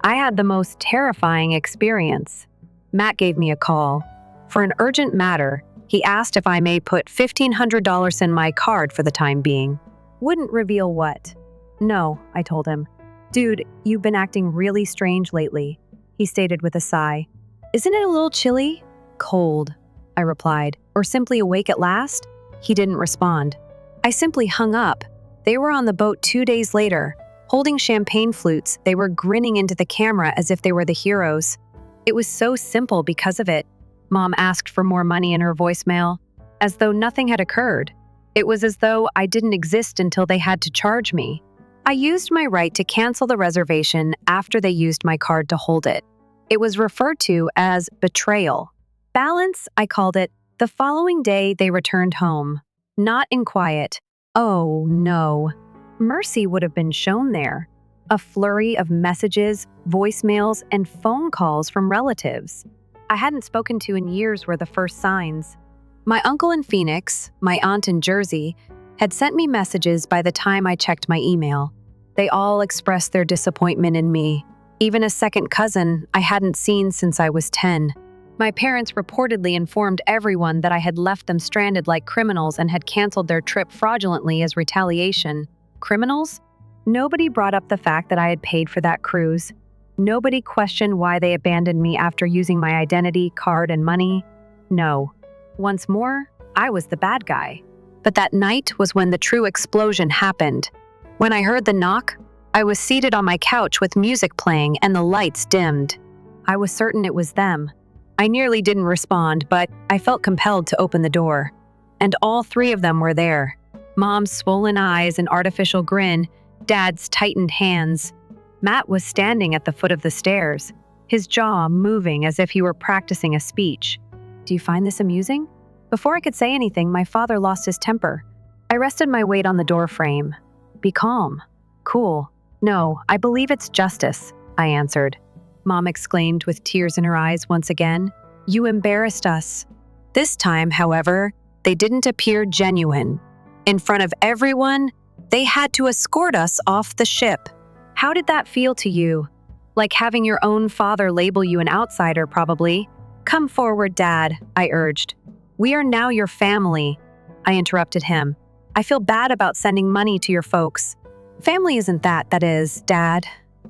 [SPEAKER 1] I had the most terrifying experience. Matt gave me a call. For an urgent matter, he asked if I may put $1,500 in my card for the time being. Wouldn't reveal what. No, I told him. Dude, you've been acting really strange lately, he stated with a sigh. Isn't it a little chilly? Cold, I replied. Or simply awake at last? He didn't respond. I simply hung up. They were on the boat 2 days later. Holding champagne flutes, they were grinning into the camera as if they were the heroes. It was so simple because of it. Mom asked for more money in her voicemail, as though nothing had occurred. It was as though I didn't exist until they had to charge me. I used my right to cancel the reservation after they used my card to hold it. It was referred to as betrayal. Balance, I called it. The following day, they returned home. Not in quiet. Oh, no. Mercy would have been shown there. A flurry of messages, voicemails, and phone calls from relatives I hadn't spoken to in years were the first signs. My uncle in Phoenix, my aunt in Jersey, had sent me messages by the time I checked my email. They all expressed their disappointment in me. Even a second cousin I hadn't seen since I was 10. My parents reportedly informed everyone that I had left them stranded like criminals and had canceled their trip fraudulently as retaliation. Criminals? Nobody brought up the fact that I had paid for that cruise. Nobody questioned why they abandoned me after using my identity, card, and money. No. Once more, I was the bad guy. But that night was when the true explosion happened. When I heard the knock, I was seated on my couch with music playing and the lights dimmed. I was certain it was them. I nearly didn't respond, but I felt compelled to open the door. And all 3 of them were there. Mom's swollen eyes and artificial grin, Dad's tightened hands. Matt was standing at the foot of the stairs, his jaw moving as if he were practicing a speech. Do you find this amusing? Before I could say anything, my father lost his temper. I rested my weight on the door frame. Be calm. Cool. No, I believe it's justice, I answered. Mom exclaimed with tears in her eyes once again. You embarrassed us. This time, however, they didn't appear genuine. In front of everyone, they had to escort us off the ship. How did that feel to you? Like having your own father label you an outsider, probably. Come forward, Dad, I urged. We are now your family, I interrupted him. I feel bad about sending money to your folks. Family isn't that is, Dad.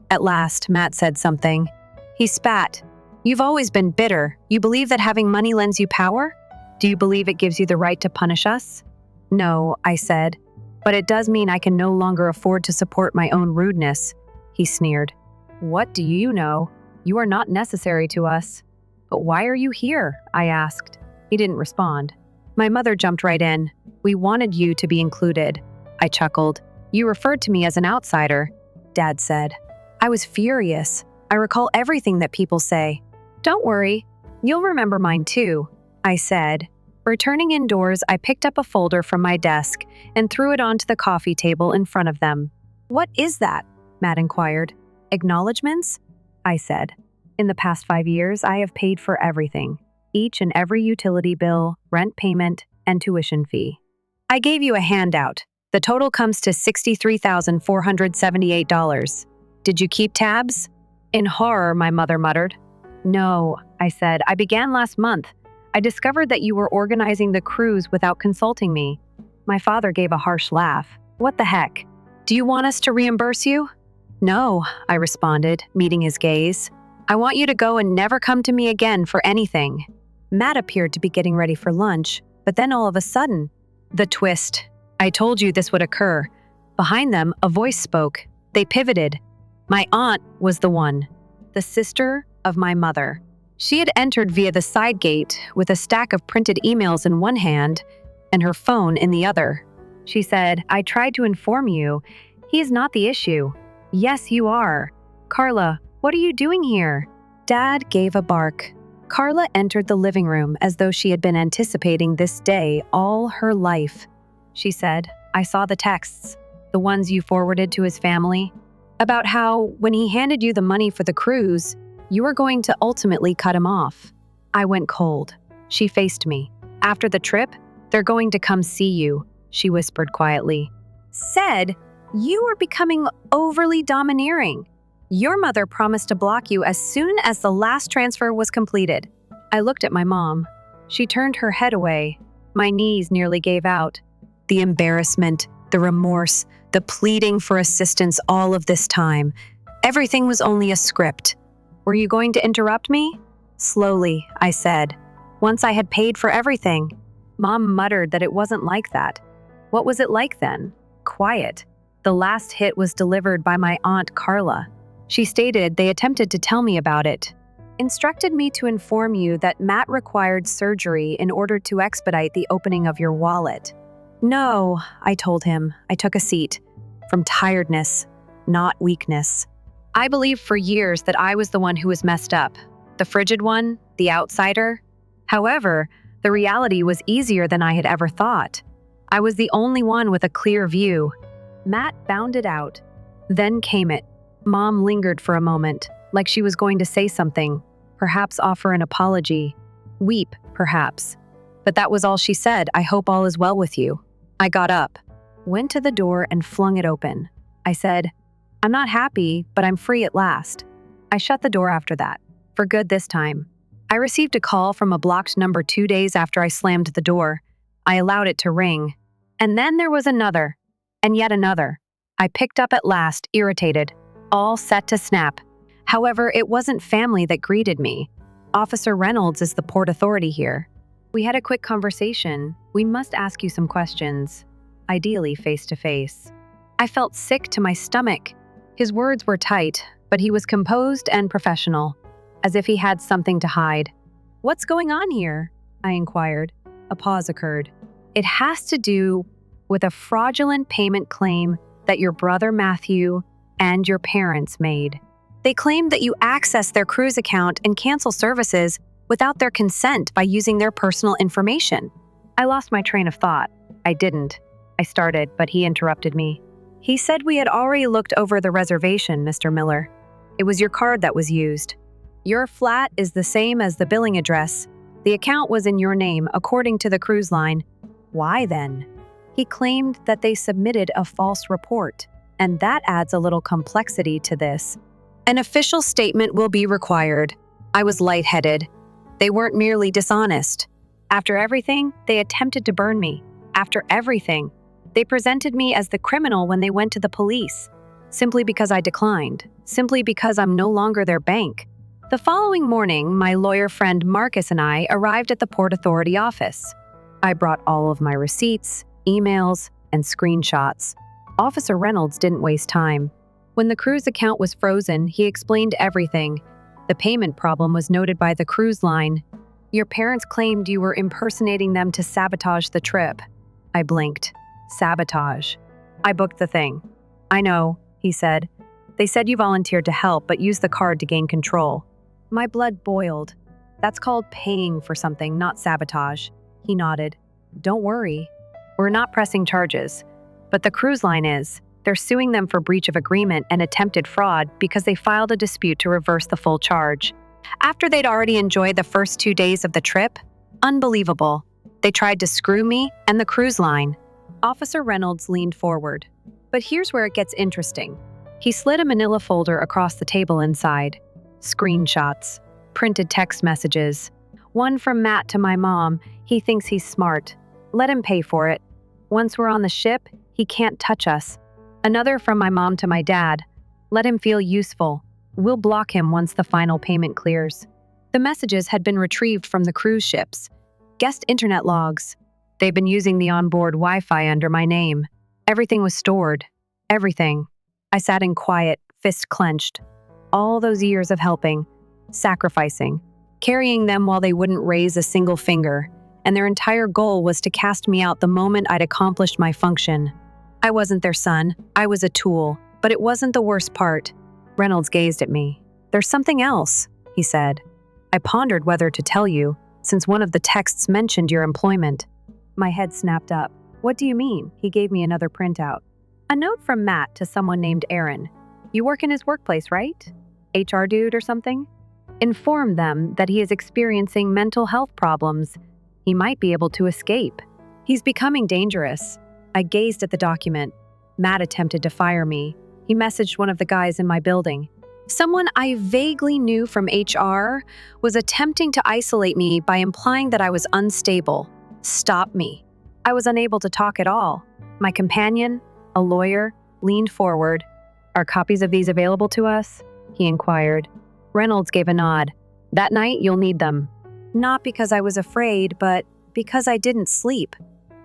[SPEAKER 1] At last, Matt said something. He spat. You've always been bitter. You believe that having money lends you power? Do you believe it gives you the right to punish us? No, I said. But it does mean I can no longer afford to support my own rudeness, he sneered. What do you know? You are not necessary to us. But why are you here? I asked. He didn't respond. My mother jumped right in. We wanted you to be included. I chuckled. You referred to me as an outsider, Dad said. I was furious. I recall everything that people say. Don't worry. You'll remember mine too, I said. Returning indoors, I picked up a folder from my desk and threw it onto the coffee table in front of them. What is that? Matt inquired. Acknowledgements? I said. In the past 5 years, I have paid for everything. Each and every utility bill, rent payment, and tuition fee. I gave you a handout. The total comes to $63,478. Did you keep tabs? In horror, my mother muttered. No, I said. I began last month. I discovered that you were organizing the cruise without consulting me. My father gave a harsh laugh. What the heck? Do you want us to reimburse you? No, I responded, meeting his gaze. I want you to go and never come to me again for anything. Matt appeared to be getting ready for lunch, but then all of a sudden, the twist. I told you this would occur. Behind them, a voice spoke. They pivoted. My aunt was the one, the sister of my mother. She had entered via the side gate with a stack of printed emails in one hand and her phone in the other. She said, "I tried to inform you. He is not the issue." "Yes, you are. Carla, what are you doing here?" Dad gave a bark. Carla entered the living room as though she had been anticipating this day all her life. She said, "I saw the texts, the ones you forwarded to his family, about how, when he handed you the money for the cruise, you were going to ultimately cut him off." I went cold. She faced me. "After the trip, they're going to come see you," she whispered quietly. "Said, you were becoming overly domineering. Your mother promised to block you as soon as the last transfer was completed." I looked at my mom. She turned her head away. My knees nearly gave out. The embarrassment, the remorse, the pleading for assistance all of this time. Everything was only a script. "Were you going to interrupt me?" "Slowly," I said, "once I had paid for everything." Mom muttered that it wasn't like that. What was it like then? Quiet. The last hit was delivered by my Aunt Carla. She stated they attempted to tell me about it. "Instructed me to inform you that Matt required surgery in order to expedite the opening of your wallet." "No," I told him. I took a seat. From tiredness, not weakness. I believed for years that I was the one who was messed up. The frigid one, the outsider. However, the reality was easier than I had ever thought. I was the only one with a clear view. Matt bounded out. Then came it. Mom lingered for a moment, like she was going to say something, perhaps offer an apology, weep, perhaps. But that was all she said. "I hope all is well with you." I got up, went to the door and flung it open. I said, "I'm not happy, but I'm free at last." I shut the door after that, for good this time. I received a call from a blocked number 2 days after I slammed the door. I allowed it to ring. And then there was another, and yet another. I picked up at last, irritated, all set to snap. However, it wasn't family that greeted me. Officer Reynolds is the port authority here. We had a quick conversation. "We must ask you some questions, ideally face to face." I felt sick to my stomach. His words were tight, but he was composed and professional, as if he had something to hide. "What's going on here?" I inquired. A pause occurred. "It has to do with a fraudulent payment claim that your brother Matthew and your parents made. They claimed that you accessed their cruise account and cancel services without their consent by using their personal information." I lost my train of thought. I didn't. I started, but he interrupted me. "He said we had already looked over the reservation, Mr. Miller. It was your card that was used. Your flat is the same as the billing address. The account was in your name, according to the cruise line. Why then?" He claimed that they submitted a false report, and that adds a little complexity to this. "An official statement will be required." I was lightheaded. They weren't merely dishonest. After everything, they attempted to burn me. After everything, they presented me as the criminal when they went to the police, simply because I declined, simply because I'm no longer their bank. The following morning, my lawyer friend Marcus and I arrived at the Port Authority office. I brought all of my receipts, emails, and screenshots. Officer Reynolds didn't waste time. When the cruise account was frozen, he explained everything. The payment problem was noted by the cruise line. "Your parents claimed you were impersonating them to sabotage the trip." I blinked. Sabotage. "I booked the thing." "I know," he said. "They said you volunteered to help, but used the card to gain control." My blood boiled. "That's called paying for something, not sabotage." He nodded. "Don't worry. We're not pressing charges. But the cruise line is. They're suing them for breach of agreement and attempted fraud because they filed a dispute to reverse the full charge. After they'd already enjoyed the first 2 days of the trip? Unbelievable. They tried to screw me and the cruise line." Officer Reynolds leaned forward. But here's where it gets interesting. He slid a manila folder across the table inside. Screenshots. Printed text messages. One from Matt to my mom. "He thinks he's smart. Let him pay for it. Once we're on the ship, he can't touch us." Another from my mom to my dad. "Let him feel useful. We'll block him once the final payment clears." The messages had been retrieved from the cruise ships. Guest internet logs. They've been using the onboard Wi-Fi under my name. Everything was stored. Everything. I sat in quiet, fist clenched. All those years of helping, sacrificing, carrying them while they wouldn't raise a single finger, and their entire goal was to cast me out the moment I'd accomplished my function. I wasn't their son, I was a tool, but it wasn't the worst part. Reynolds gazed at me. "There's something else," he said. "I pondered whether to tell you, since one of the texts mentioned your employment." My head snapped up. "What do you mean?" He gave me another printout. "A note from Matt to someone named Aaron. You work in his workplace, right? HR dude or something? Inform them that he is experiencing mental health problems. He might be able to escape. He's becoming dangerous." I gazed at the document. Matt attempted to fire me. He messaged one of the guys in my building. Someone I vaguely knew from HR was attempting to isolate me by implying that I was unstable. Stop me. I was unable to talk at all. My companion, a lawyer, leaned forward. "Are copies of these available to us?" he inquired. Reynolds gave a nod. "That night, you'll need them." Not because I was afraid, but because I didn't sleep.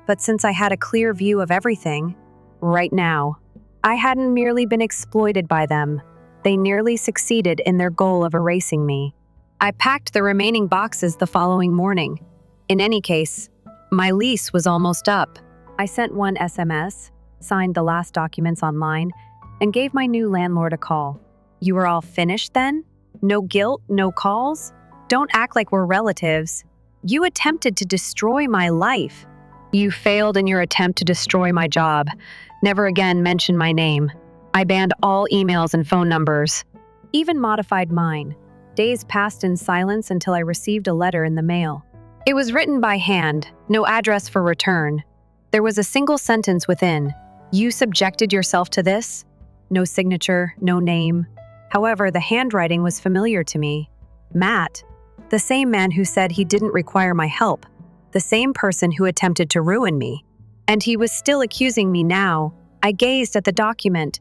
[SPEAKER 1] But since I had a clear view of everything, right now, I hadn't merely been exploited by them. They nearly succeeded in their goal of erasing me. I packed the remaining boxes the following morning. In any case, my lease was almost up. I sent one SMS, signed the last documents online, and gave my new landlord a call. "You are all finished then? No guilt, no calls? Don't act like we're relatives. You attempted to destroy my life. You failed in your attempt to destroy my job. Never again mention my name. I banned all emails and phone numbers. Even modified mine. Days passed in silence until I received a letter in the mail. It was written by hand, no address for return. There was a single sentence within. You subjected yourself to this? No signature, no name. However, the handwriting was familiar to me. Matt, the same man who said he didn't require my help, the same person who attempted to ruin me. And he was still accusing me now. I gazed at the document.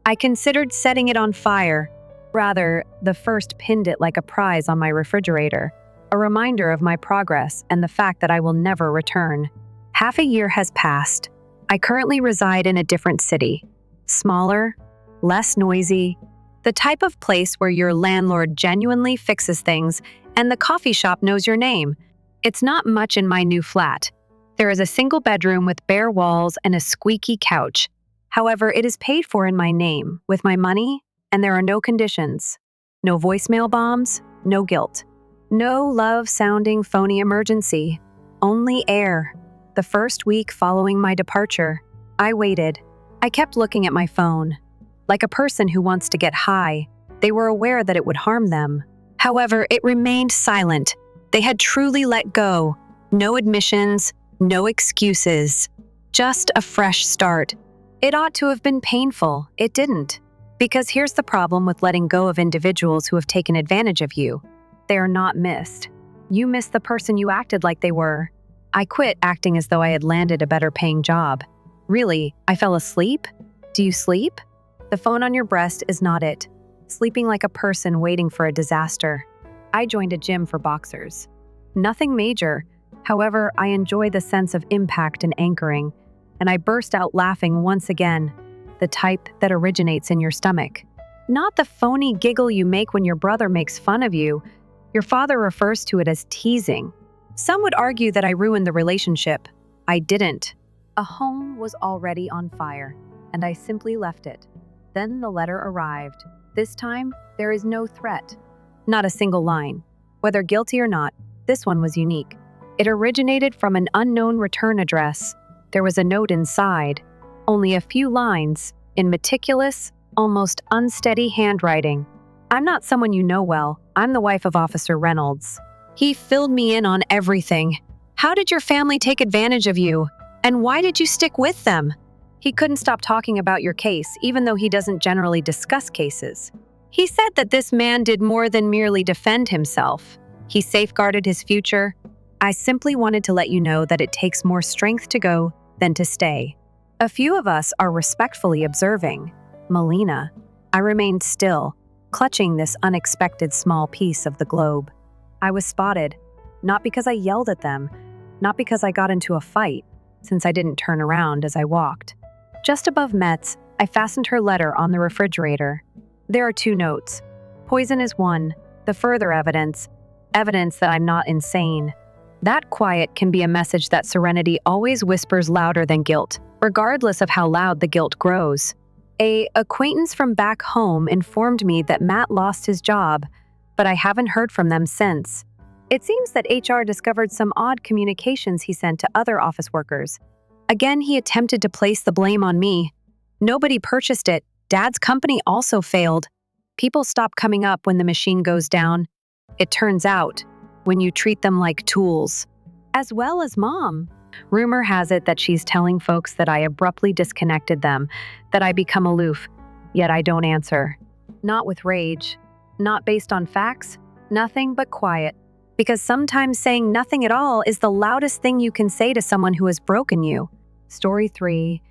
[SPEAKER 1] I considered setting it on fire. Rather, the first pinned it like a prize on my refrigerator, a reminder of my progress and the fact that I will never return. Half a year has passed. I currently reside in a different city. Smaller, less noisy, the type of place where your landlord genuinely fixes things and the coffee shop knows your name. It's not much in my new flat. There is a single bedroom with bare walls and a squeaky couch. However, it is paid for in my name, with my money, and there are no conditions. No voicemail bombs, no guilt. No love-sounding phony emergency. Only air. The first week following my departure, I waited. I kept looking at my phone. Like a person who wants to get high, they were aware that it would harm them. However, it remained silent. They had truly let go. No admissions, no excuses. Just a fresh start. It ought to have been painful. It didn't. Because here's the problem with letting go of individuals who have taken advantage of you. They are not missed. You miss the person you acted like they were. I quit acting as though I had landed a better paying job. Really, I fell asleep? Do you sleep? The phone on your breast is not it. Sleeping like a person waiting for a disaster. I joined a gym for boxers. Nothing major. However, I enjoy the sense of impact and anchoring, and I burst out laughing once again, the type that originates in your stomach. Not the phony giggle you make when your brother makes fun of you. Your father refers to it as teasing. Some would argue that I ruined the relationship. I didn't. A home was already on fire, and I simply left it. Then the letter arrived. This time, there is no threat. Not a single line. Whether guilty or not, this one was unique. It originated from an unknown return address. There was a note inside. Only a few lines, in meticulous, almost unsteady handwriting. I'm not someone you know well. I'm the wife of Officer Reynolds. He filled me in on everything. How did your family take advantage of you? And why did you stick with them? He couldn't stop talking about your case, even though he doesn't generally discuss cases. He said that this man did more than merely defend himself. He safeguarded his future. I simply wanted to let you know that it takes more strength to go than to stay. A few of us are respectfully observing. Melina. I remained still, clutching this unexpected small piece of the globe. I was spotted, not because I yelled at them, not because I got into a fight, since I didn't turn around as I walked. Just above Metz, I fastened her letter on the refrigerator. There are 2 notes. Poison is 1. The further evidence that I'm not insane. That quiet can be a message that serenity always whispers louder than guilt, regardless of how loud the guilt grows. An acquaintance from back home informed me that Matt lost his job, but I haven't heard from them since. It seems that HR discovered some odd communications he sent to other office workers. Again, he attempted to place the blame on me. Nobody purchased it. Dad's company also failed. People stop coming up when the machine goes down. It turns out, when you treat them like tools. As well as Mom. Rumor has it that she's telling folks that I abruptly disconnected them, that I become aloof, yet I don't answer. Not with rage, not based on facts, nothing but quiet. Because sometimes saying nothing at all is the loudest thing you can say to someone who has broken you. Story 3.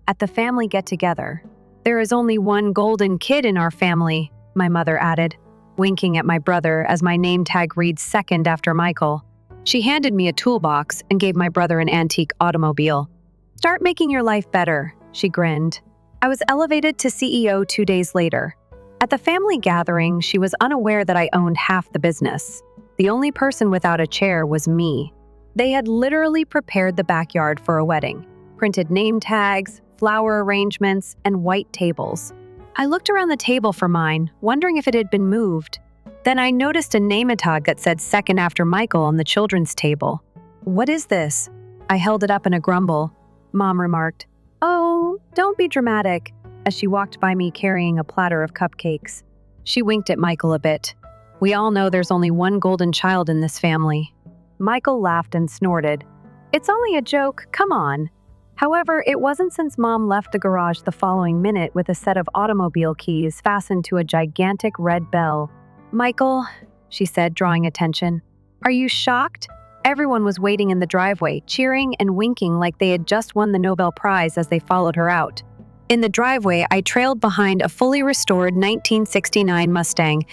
[SPEAKER 1] At the family get-together. There is only one golden kid in our family, my mother added, winking at my brother as my name tag reads second after Michael. She handed me a toolbox and gave my brother an antique automobile. Start making your life better, she grinned. I was elevated to CEO 2 days later. At the family gathering, she was unaware that I owned half the business. The only person without a chair was me. They had literally prepared the backyard for a wedding, printed name tags, flower arrangements, and white tables. I looked around the table for mine, wondering if it had been moved. Then I noticed a name tag that said second after Michael on the children's table. What is this? I held it up in a grumble. Mom remarked, "Oh, don't be dramatic," as she walked by me carrying a platter of cupcakes. She winked at Michael a bit. We all know there's only one golden child in this family. Michael laughed and snorted. It's only a joke, come on. However, it wasn't since Mom left the garage the following minute with a set of automobile keys fastened to a gigantic red bell. Michael, she said, drawing attention, are you shocked? Everyone was waiting in the driveway, cheering and winking like they had just won the Nobel Prize as they followed her out. In the driveway, I trailed behind a fully restored 1969 Mustang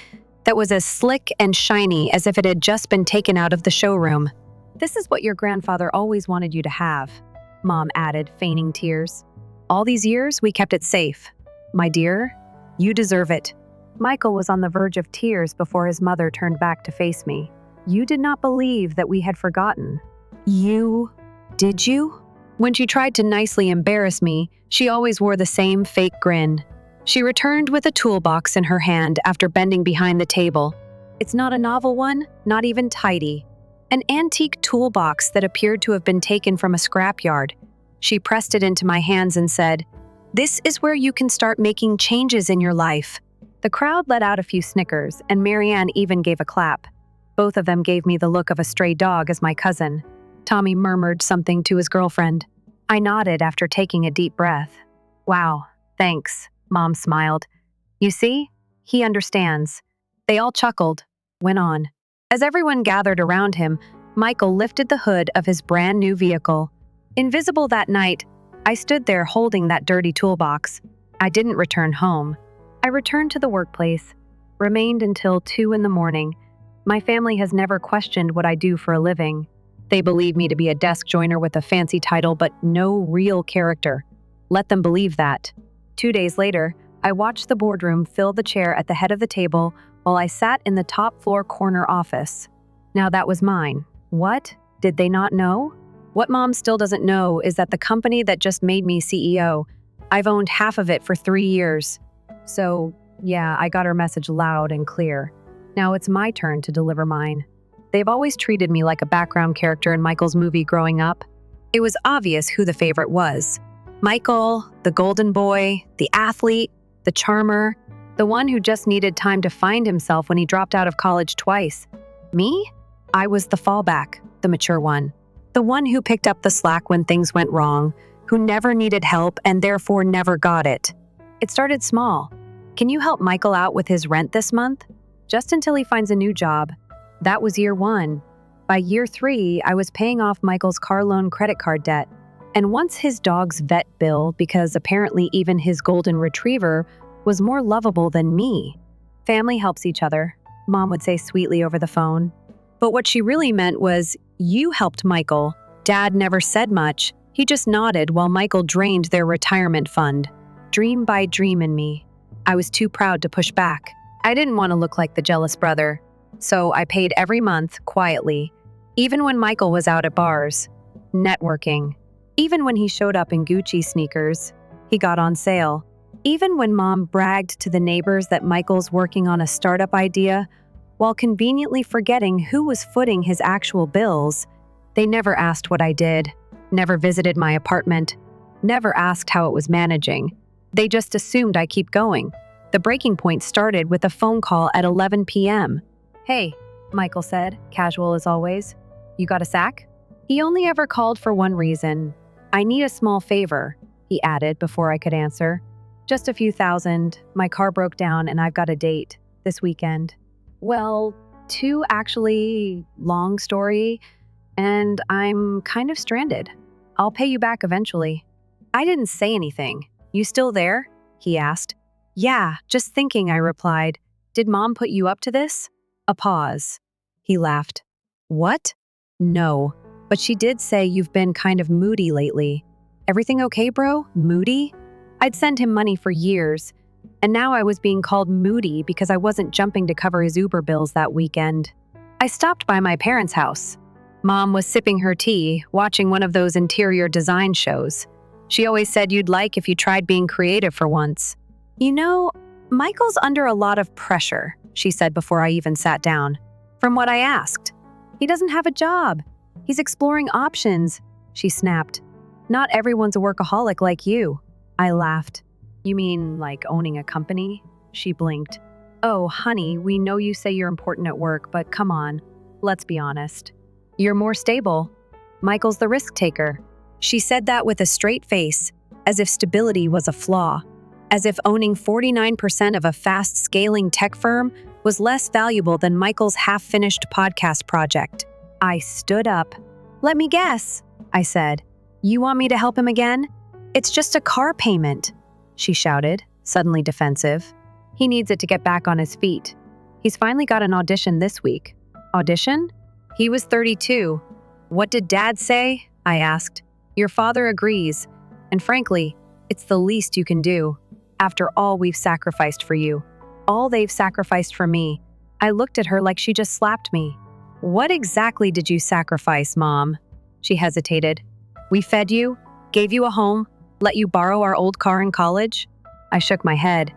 [SPEAKER 1] that was as slick and shiny as if it had just been taken out of the showroom. This is what your grandfather always wanted you to have, Mom added, feigning tears. All these years, we kept it safe. My dear, you deserve it. Michael was on the verge of tears before his mother turned back to face me. You did not believe that we had forgotten. Did you? When she tried to nicely embarrass me, she always wore the same fake grin. She returned with a toolbox in her hand after bending behind the table. It's not a novel one, not even tidy. An antique toolbox that appeared to have been taken from a scrapyard. She pressed it into my hands and said, "This is where you can start making changes in your life." The crowd let out a few snickers, and Marianne even gave a clap. Both of them gave me the look of a stray dog as my cousin. Tommy murmured something to his girlfriend. I nodded after taking a deep breath. Wow, thanks, Mom smiled. You see, he understands. They all chuckled, went on. As everyone gathered around him, Michael lifted the hood of his brand new vehicle. Invisible that night, I stood there holding that dirty toolbox. I didn't return home. I returned to the workplace, remained until 2 in the morning. My family has never questioned what I do for a living. They believe me to be a desk joiner with a fancy title, but no real character. Let them believe that. 2 days later, I watched the boardroom fill the chair at the head of the table while I sat in the top floor corner office. Now that was mine. What? Did they not know? What Mom still doesn't know is that the company that just made me CEO, I've owned half of it for 3 years. So, yeah, I got her message loud and clear. Now it's my turn to deliver mine. They've always treated me like a background character in Michael's movie growing up. It was obvious who the favorite was. Michael, the golden boy, the athlete, the charmer, the one who just needed time to find himself when he dropped out of college twice. Me? I was the fallback, the mature one. The one who picked up the slack when things went wrong, who never needed help and therefore never got it. It started small. Can you help Michael out with his rent this month? Just until he finds a new job. That was year 1. By year 3, I was paying off Michael's car loan credit card debt. And once his dog's vet bill, because apparently even his golden retriever was more lovable than me. Family helps each other, Mom would say sweetly over the phone. But what she really meant was, you helped Michael. Dad never said much. He just nodded while Michael drained their retirement fund. Dream by dream in me. I was too proud to push back. I didn't want to look like the jealous brother, so I paid every month quietly, even when Michael was out at bars, networking. Even when he showed up in Gucci sneakers, he got on sale. Even when Mom bragged to the neighbors that Michael's working on a startup idea, while conveniently forgetting who was footing his actual bills, they never asked what I did, never visited my apartment, never asked how it was managing. They just assumed I keep going. The breaking point started with a phone call at 11 p.m. "Hey," Michael said, casual as always. "You got a sack?" He only ever called for one reason. "I need a small favor," he added before I could answer. "Just a few thousand. My car broke down and I've got a date this weekend." Well, two actually, long story, and I'm kind of stranded. I'll pay you back eventually. I didn't say anything. "You still there?" he asked. "Yeah, just thinking," I replied. "Did Mom put you up to this?" A pause. He laughed. "What?" "No, but she did say you've been kind of moody lately." "Everything okay, bro? Moody?" I'd sent him money for years, and now I was being called moody because I wasn't jumping to cover his Uber bills that weekend. I stopped by my parents' house. Mom was sipping her tea, watching one of those interior design shows. She always said you'd like if you tried being creative for once. "You know, Michael's under a lot of pressure," she said before I even sat down. "From what I asked. He doesn't have a job. He's exploring options," she snapped. "Not everyone's a workaholic like you." I laughed. "You mean like owning a company?" She blinked. "Oh, honey, we know you say you're important at work, but come on, let's be honest. You're more stable. Michael's the risk taker." She said that with a straight face, as if stability was a flaw, as if owning 49% of a fast-scaling tech firm was less valuable than Michael's half-finished podcast project. I stood up. "Let me guess," I said. "You want me to help him again?" "It's just a car payment," she shouted, suddenly defensive. "He needs it to get back on his feet. He's finally got an audition this week." "Audition?" He was 32. "What did Dad say?" I asked. "Your father agrees, and frankly, it's the least you can do. After all we've sacrificed for you, all they've sacrificed for me." I looked at her like she just slapped me. "What exactly did you sacrifice, Mom?" She hesitated. "We fed you, gave you a home, let you borrow our old car in college?" I shook my head.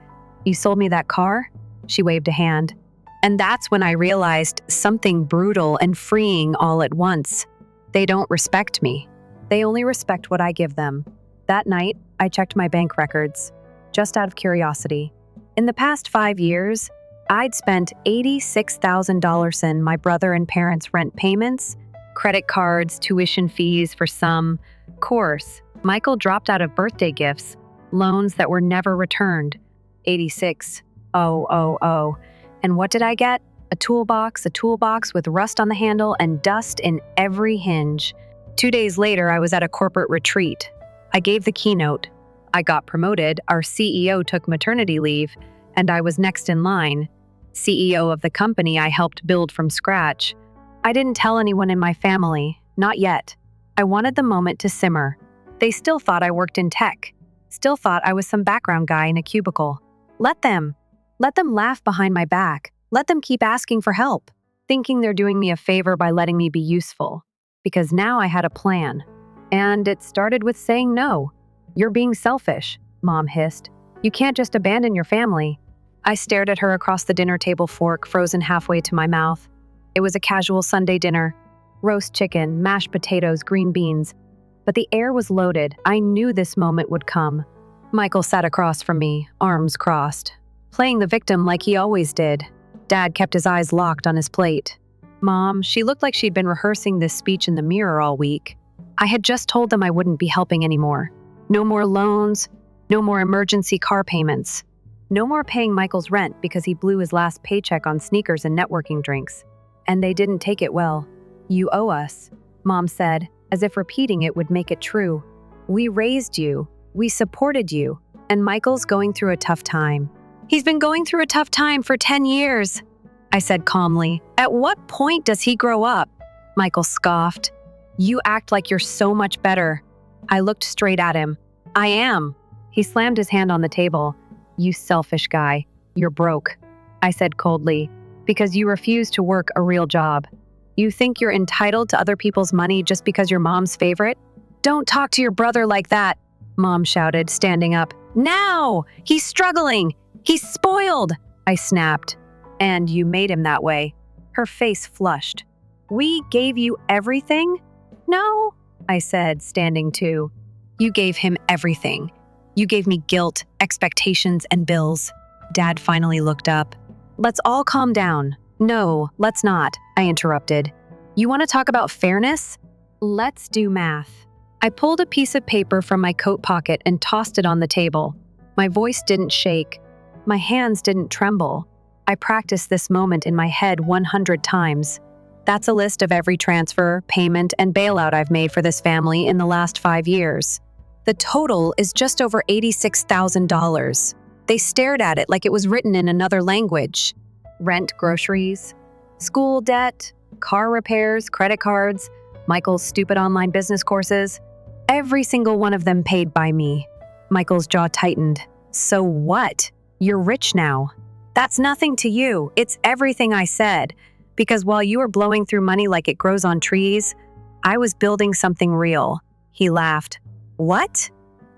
[SPEAKER 1] "You sold me that car?" She waved a hand. And that's when I realized something brutal and freeing all at once. They don't respect me. They only respect what I give them. That night, I checked my bank records, just out of curiosity. In the past 5 years, I'd spent $86,000 in my brother and parents' rent payments, credit cards, tuition fees for some course. Michael dropped out of birthday gifts, loans that were never returned. 86,000. And what did I get? A toolbox with rust on the handle and dust in every hinge. 2 days later, I was at a corporate retreat. I gave the keynote. I got promoted, our CEO took maternity leave, and I was next in line. CEO of the company I helped build from scratch. I didn't tell anyone in my family, not yet. I wanted the moment to simmer. They still thought I worked in tech. Still thought I was some background guy in a cubicle. Let them laugh behind my back. Let them keep asking for help, thinking they're doing me a favor by letting me be useful. Because now I had a plan. And it started with saying no. "You're being selfish," Mom hissed. "You can't just abandon your family." I stared at her across the dinner table fork, frozen halfway to my mouth. It was a casual Sunday dinner. Roast chicken, mashed potatoes, green beans. But the air was loaded. I knew this moment would come. Michael sat across from me, arms crossed, playing the victim like he always did. Dad kept his eyes locked on his plate. Mom, she looked like she'd been rehearsing this speech in the mirror all week. I had just told them I wouldn't be helping anymore. No more loans, no more emergency car payments. No more paying Michael's rent because he blew his last paycheck on sneakers and networking drinks. And they didn't take it well. "You owe us," Mom said, as if repeating it would make it true. "We raised you, we supported you, and Michael's going through a tough time." "He's been going through a tough time for 10 years, I said calmly. "At what point does he grow up?" Michael scoffed. "You act like you're so much better." I looked straight at him. "I am." He slammed his hand on the table. You selfish guy. You're broke, I said coldly, because you refuse to work a real job. You think you're entitled to other people's money just because you're mom's favorite? Don't talk to your brother like that, Mom shouted, standing up. Now! He's struggling! He's spoiled! I snapped. And you made him that way. Her face flushed. We gave you everything? No, I said, standing too. You gave him everything. You gave me guilt, expectations, and bills. Dad finally looked up. Let's all calm down. No, let's not, I interrupted. You want to talk about fairness? Let's do math. I pulled a piece of paper from my coat pocket and tossed it on the table. My voice didn't shake. My hands didn't tremble. I practiced this moment in my head 100 times. That's a list of every transfer, payment, and bailout I've made for this family in the last 5 years. The total is just over $86,000. They stared at it like it was written in another language. Rent, groceries, school debt, car repairs, credit cards, Michael's stupid online business courses. Every single one of them paid by me. Michael's jaw tightened. So what? You're rich now. That's nothing to you. It's everything I said. Because while you were blowing through money like it grows on trees, I was building something real. He laughed. What?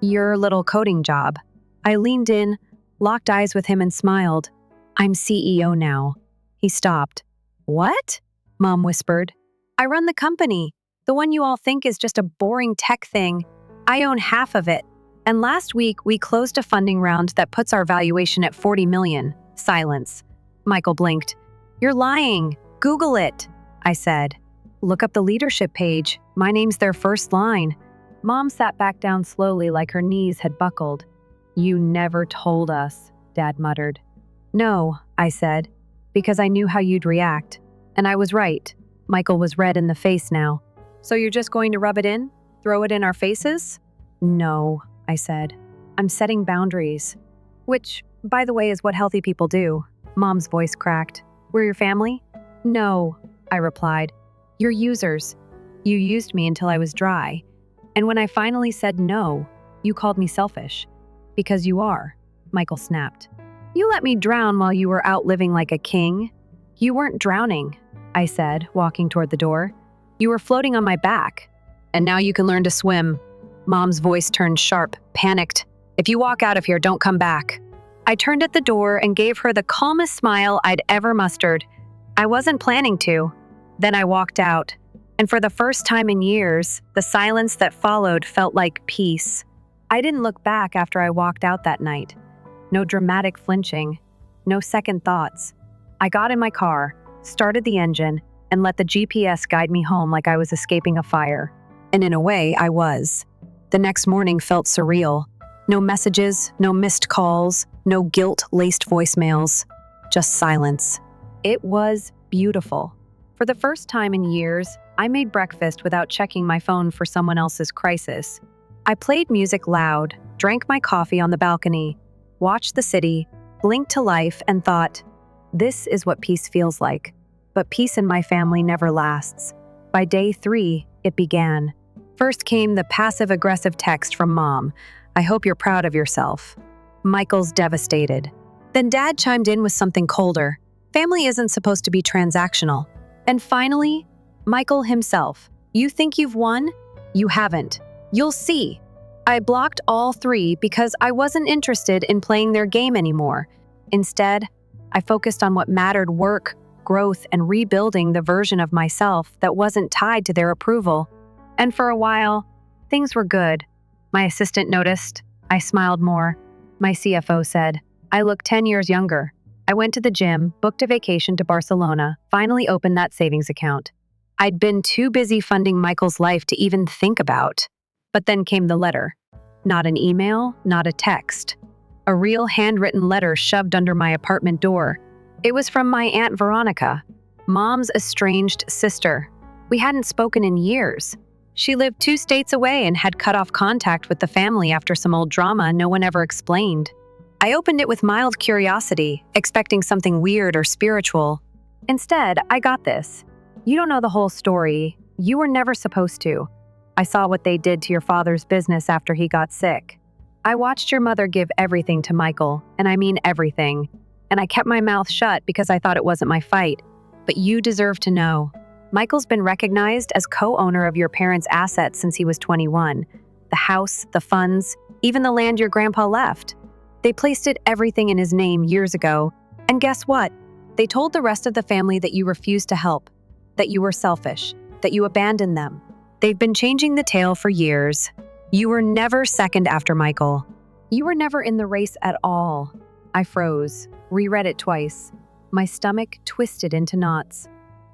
[SPEAKER 1] Your little coding job. I leaned in, locked eyes with him and smiled. I'm CEO now. He stopped. What? Mom whispered. I run the company. The one you all think is just a boring tech thing. I own half of it. And last week, we closed a funding round that puts our valuation at $40 million. Silence. Michael blinked. You're lying. Google it, I said. Look up the leadership page. My name's their first line. Mom sat back down slowly like her knees had buckled. You never told us, Dad muttered. No, I said, because I knew how you'd react. And I was right. Michael was red in the face now. So you're just going to rub it in? Throw it in our faces? No, I said. I'm setting boundaries. Which, by the way, is what healthy people do. Mom's voice cracked. We're your family? No, I replied. You're users. You used me until I was dry. And when I finally said no, you called me selfish. Because you are, Michael snapped. You let me drown while you were out living like a king. You weren't drowning, I said, walking toward the door. You were floating on my back. And now you can learn to swim. Mom's voice turned sharp, panicked. If you walk out of here, don't come back. I turned at the door and gave her the calmest smile I'd ever mustered. I wasn't planning to. Then I walked out. And for the first time in years, the silence that followed felt like peace. I didn't look back after I walked out that night. No dramatic flinching. No second thoughts. I got in my car, started the engine, and let the GPS guide me home like I was escaping a fire. And in a way, I was. The next morning felt surreal. No messages, no missed calls, no guilt-laced voicemails. Just silence. It was beautiful. For the first time in years, I made breakfast without checking my phone for someone else's crisis. I played music loud, drank my coffee on the balcony, watched the city, blinked to life, and thought, this is what peace feels like. But peace in my family never lasts. By day 3, it began. First came the passive-aggressive text from Mom. I hope you're proud of yourself. Michael's devastated. Then Dad chimed in with something colder. Family isn't supposed to be transactional. And finally, Michael himself. You think you've won? You haven't. You'll see. I blocked all 3 because I wasn't interested in playing their game anymore. Instead, I focused on what mattered: work, growth, and rebuilding the version of myself that wasn't tied to their approval. And for a while, things were good. My assistant noticed. I smiled more. My CFO said, I look 10 years younger. I went to the gym, booked a vacation to Barcelona, finally opened that savings account. I'd been too busy funding Michael's life to even think about. But then came the letter. Not an email, not a text. A real handwritten letter shoved under my apartment door. It was from my Aunt Veronica, Mom's estranged sister. We hadn't spoken in years. She lived 2 states away and had cut off contact with the family after some old drama no one ever explained. I opened it with mild curiosity, expecting something weird or spiritual. Instead, I got this. You don't know the whole story. You were never supposed to. I saw what they did to your father's business after he got sick. I watched your mother give everything to Michael, and I mean everything. And I kept my mouth shut because I thought it wasn't my fight. But you deserve to know. Michael's been recognized as co-owner of your parents' assets since he was 21. The house, the funds, even the land your grandpa left. They placed everything in his name years ago. And guess what? They told the rest of the family that you refused to help, that you were selfish, that you abandoned them. They've been changing the tale for years. You were never second after Michael. You were never in the race at all. I froze, reread it twice. My stomach twisted into knots.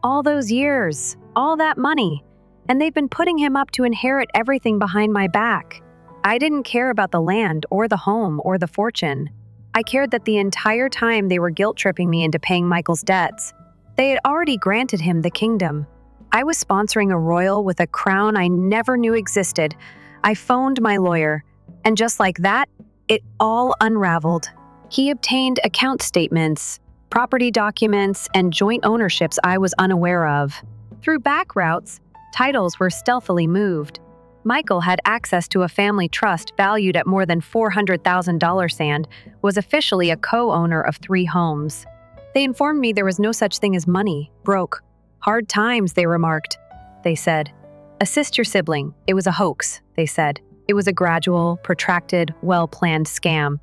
[SPEAKER 1] All those years, all that money, and they've been putting him up to inherit everything behind my back. I didn't care about the land or the home or the fortune. I cared that the entire time they were guilt-tripping me into paying Michael's debts. They had already granted him the kingdom. I was sponsoring a royal with a crown I never knew existed. I phoned my lawyer, and just like that, it all unraveled. He obtained account statements, property documents, and joint ownerships I was unaware of. Through back routes, titles were stealthily moved. Michael had access to a family trust valued at more than $400,000 and was officially a co-owner of 3 homes. They informed me there was no such thing as money, broke. Hard times, they remarked. They said, assist your sibling. It was a hoax, they said. It was a gradual, protracted, well-planned scam.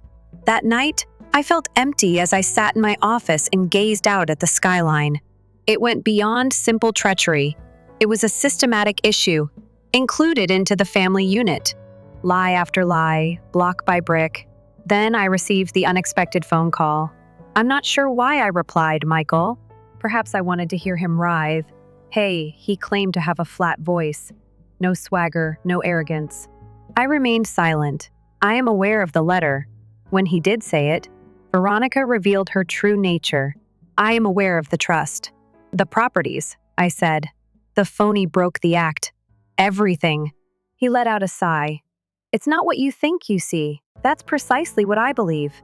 [SPEAKER 1] That night, I felt empty as I sat in my office and gazed out at the skyline. It went beyond simple treachery. It was a systematic issue, included into the family unit. Lie after lie, block by brick. Then I received the unexpected phone call. I'm not sure why I replied, Michael. Perhaps I wanted to hear him writhe. Hey, he claimed to have a flat voice. No swagger, no arrogance. I remained silent. I am aware of the letter. When he did say it, Veronica revealed her true nature. I am aware of the trust. The properties, I said. The phony broke the act. Everything. He let out a sigh. It's not what you think you see. That's precisely what I believe.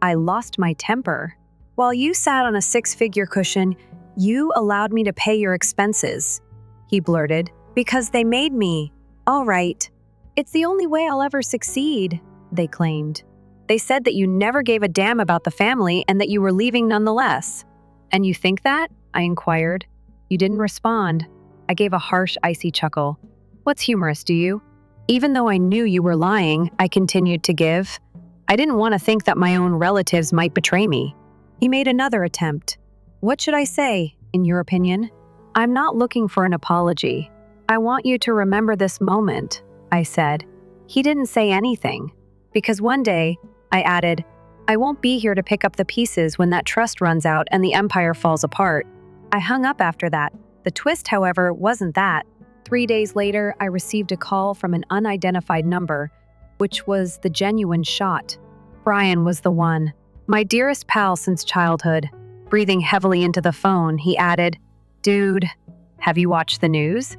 [SPEAKER 1] I lost my temper. While you sat on a 6-figure cushion, you allowed me to pay your expenses, he blurted, because they made me. All right. It's the only way I'll ever succeed, they claimed. They said that you never gave a damn about the family and that you were leaving nonetheless. And you think that? I inquired. You didn't respond. I gave a harsh, icy chuckle. What's humorous, do you? Even though I knew you were lying, I continued to give. I didn't want to think that my own relatives might betray me. He made another attempt. What should I say, in your opinion? I'm not looking for an apology. I want you to remember this moment, I said. He didn't say anything. Because one day, I added, I won't be here to pick up the pieces when that trust runs out and the empire falls apart. I hung up after that. The twist, however, wasn't that. 3 days later, I received a call from an unidentified number, which was the genuine shot. Brian was the one. My dearest pal since childhood. Breathing heavily into the phone, he added, Dude, have you watched the news?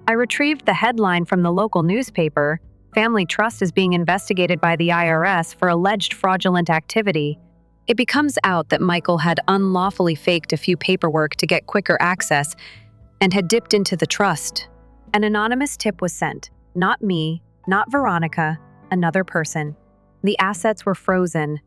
[SPEAKER 1] I retrieved the headline from the local newspaper. Family Trust is being investigated by the IRS for alleged fraudulent activity. It becomes out that Michael had unlawfully faked a few paperwork to get quicker access and had dipped into the trust. An anonymous tip was sent. Not me, not Veronica, another person. The assets were frozen.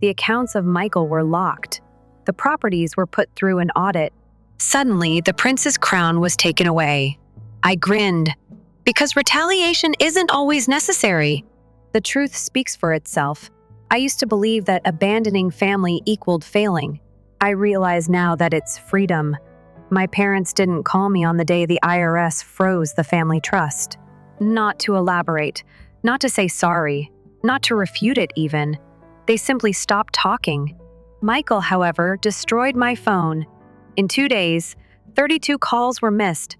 [SPEAKER 1] The accounts of Michael were locked. The properties were put through an audit. Suddenly, the prince's crown was taken away. I grinned. Because retaliation isn't always necessary. The truth speaks for itself. I used to believe that abandoning family equaled failing. I realize now that it's freedom. My parents didn't call me on the day the IRS froze the family trust. Not to elaborate, not to say sorry, not to refute it even. They simply stopped talking. Michael, however, destroyed my phone. In 2 days, 32 calls were missed,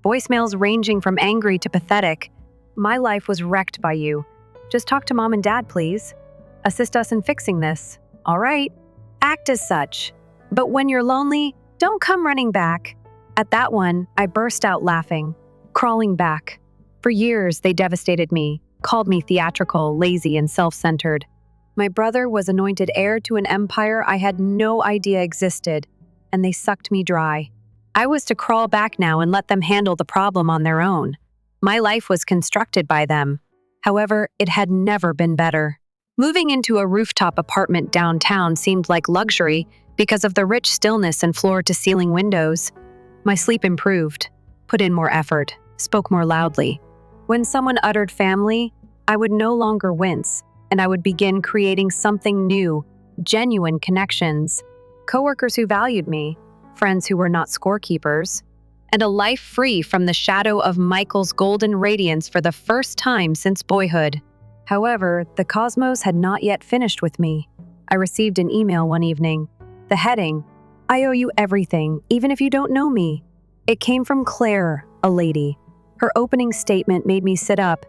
[SPEAKER 1] voicemails ranging from angry to pathetic. My life was wrecked by you. Just talk to Mom and Dad, please. Assist us in fixing this. All right. Act as such. But when you're lonely, don't come running back. At that one, I burst out laughing, crawling back. For years, they devastated me, called me theatrical, lazy, and self-centered. My brother was anointed heir to an empire I had no idea existed, and they sucked me dry. I was to crawl back now and let them handle the problem on their own. My life was constructed by them. However, it had never been better. Moving into a rooftop apartment downtown seemed like luxury because of the rich stillness and floor-to-ceiling windows. My sleep improved, put in more effort, spoke more loudly. When someone uttered family, I would no longer wince, and I would begin creating something new, genuine connections, coworkers who valued me, friends who were not scorekeepers, and a life free from the shadow of Michael's golden radiance for the first time since boyhood. However, the cosmos had not yet finished with me. I received an email one evening. The heading, "I owe you everything, even if you don't know me." It came from Claire, a lady. Her opening statement made me sit up,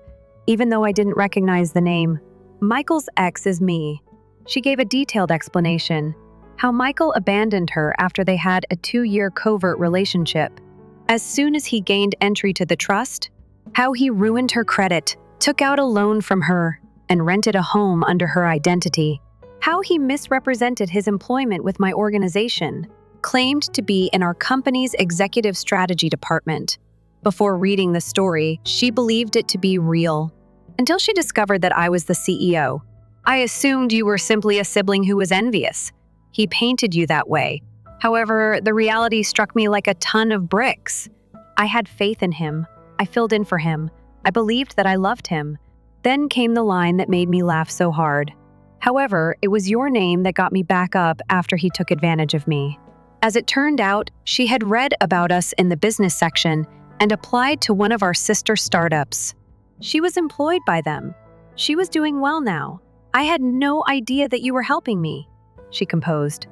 [SPEAKER 1] even though I didn't recognize the name. Michael's ex is me. She gave a detailed explanation, how Michael abandoned her after they had a 2-year covert relationship. As soon as he gained entry to the trust, how he ruined her credit, took out a loan from her, and rented a home under her identity. How he misrepresented his employment with my organization, claimed to be in our company's executive strategy department. Before reading the story, she believed it to be real. Until she discovered that I was the CEO. "I assumed you were simply a sibling who was envious. He painted you that way. However, the reality struck me like a ton of bricks. I had faith in him. I filled in for him. I believed that I loved him." Then came the line that made me laugh so hard. "However, it was your name that got me back up after he took advantage of me." As it turned out, she had read about us in the business section and applied to one of our sister startups. She was employed by them. She was doing well now. "I had no idea that you were helping me," she composed.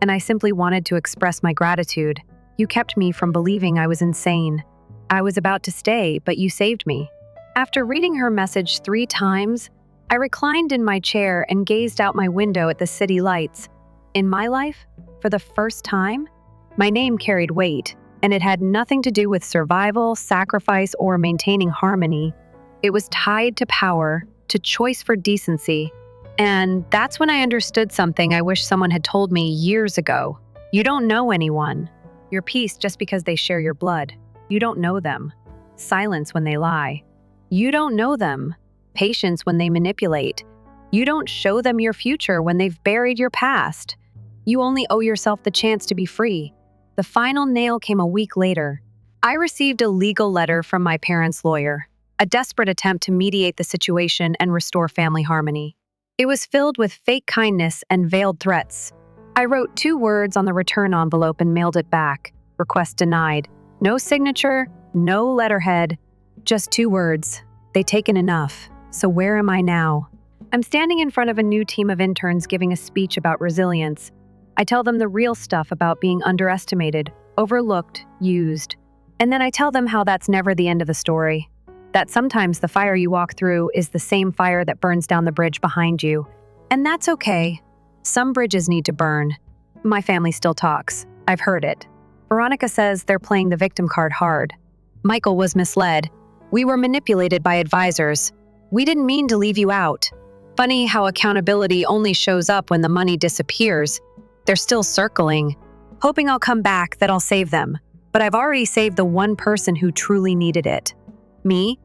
[SPEAKER 1] "And I simply wanted to express my gratitude. You kept me from believing I was insane. I was about to stay, but you saved me." After reading her message 3 times, I reclined in my chair and gazed out my window at the city lights. In my life, for the first time, my name carried weight, and it had nothing to do with survival, sacrifice, or maintaining harmony. It was tied to power, to choice for decency. And that's when I understood something I wish someone had told me years ago. You don't know anyone. Your peace just because they share your blood. You don't know them. Silence when they lie. You don't know them. Patience when they manipulate. You don't show them your future when they've buried your past. You only owe yourself the chance to be free. The final nail came a week later. I received a legal letter from my parents' lawyer, a desperate attempt to mediate the situation and restore family harmony. It was filled with fake kindness and veiled threats. I wrote 2 words on the return envelope and mailed it back. Request denied. No signature, no letterhead, just 2 words. They taken enough. So where am I now? I'm standing in front of a new team of interns giving a speech about resilience. I tell them the real stuff about being underestimated, overlooked, used. And then I tell them how that's never the end of the story. That sometimes the fire you walk through is the same fire that burns down the bridge behind you. And that's okay. Some bridges need to burn. My family still talks. I've heard it. Veronica says they're playing the victim card hard. Michael was misled. We were manipulated by advisors. We didn't mean to leave you out. Funny how accountability only shows up when the money disappears. They're still circling, hoping I'll come back, that I'll save them. But I've already saved the one person who truly needed it. Me?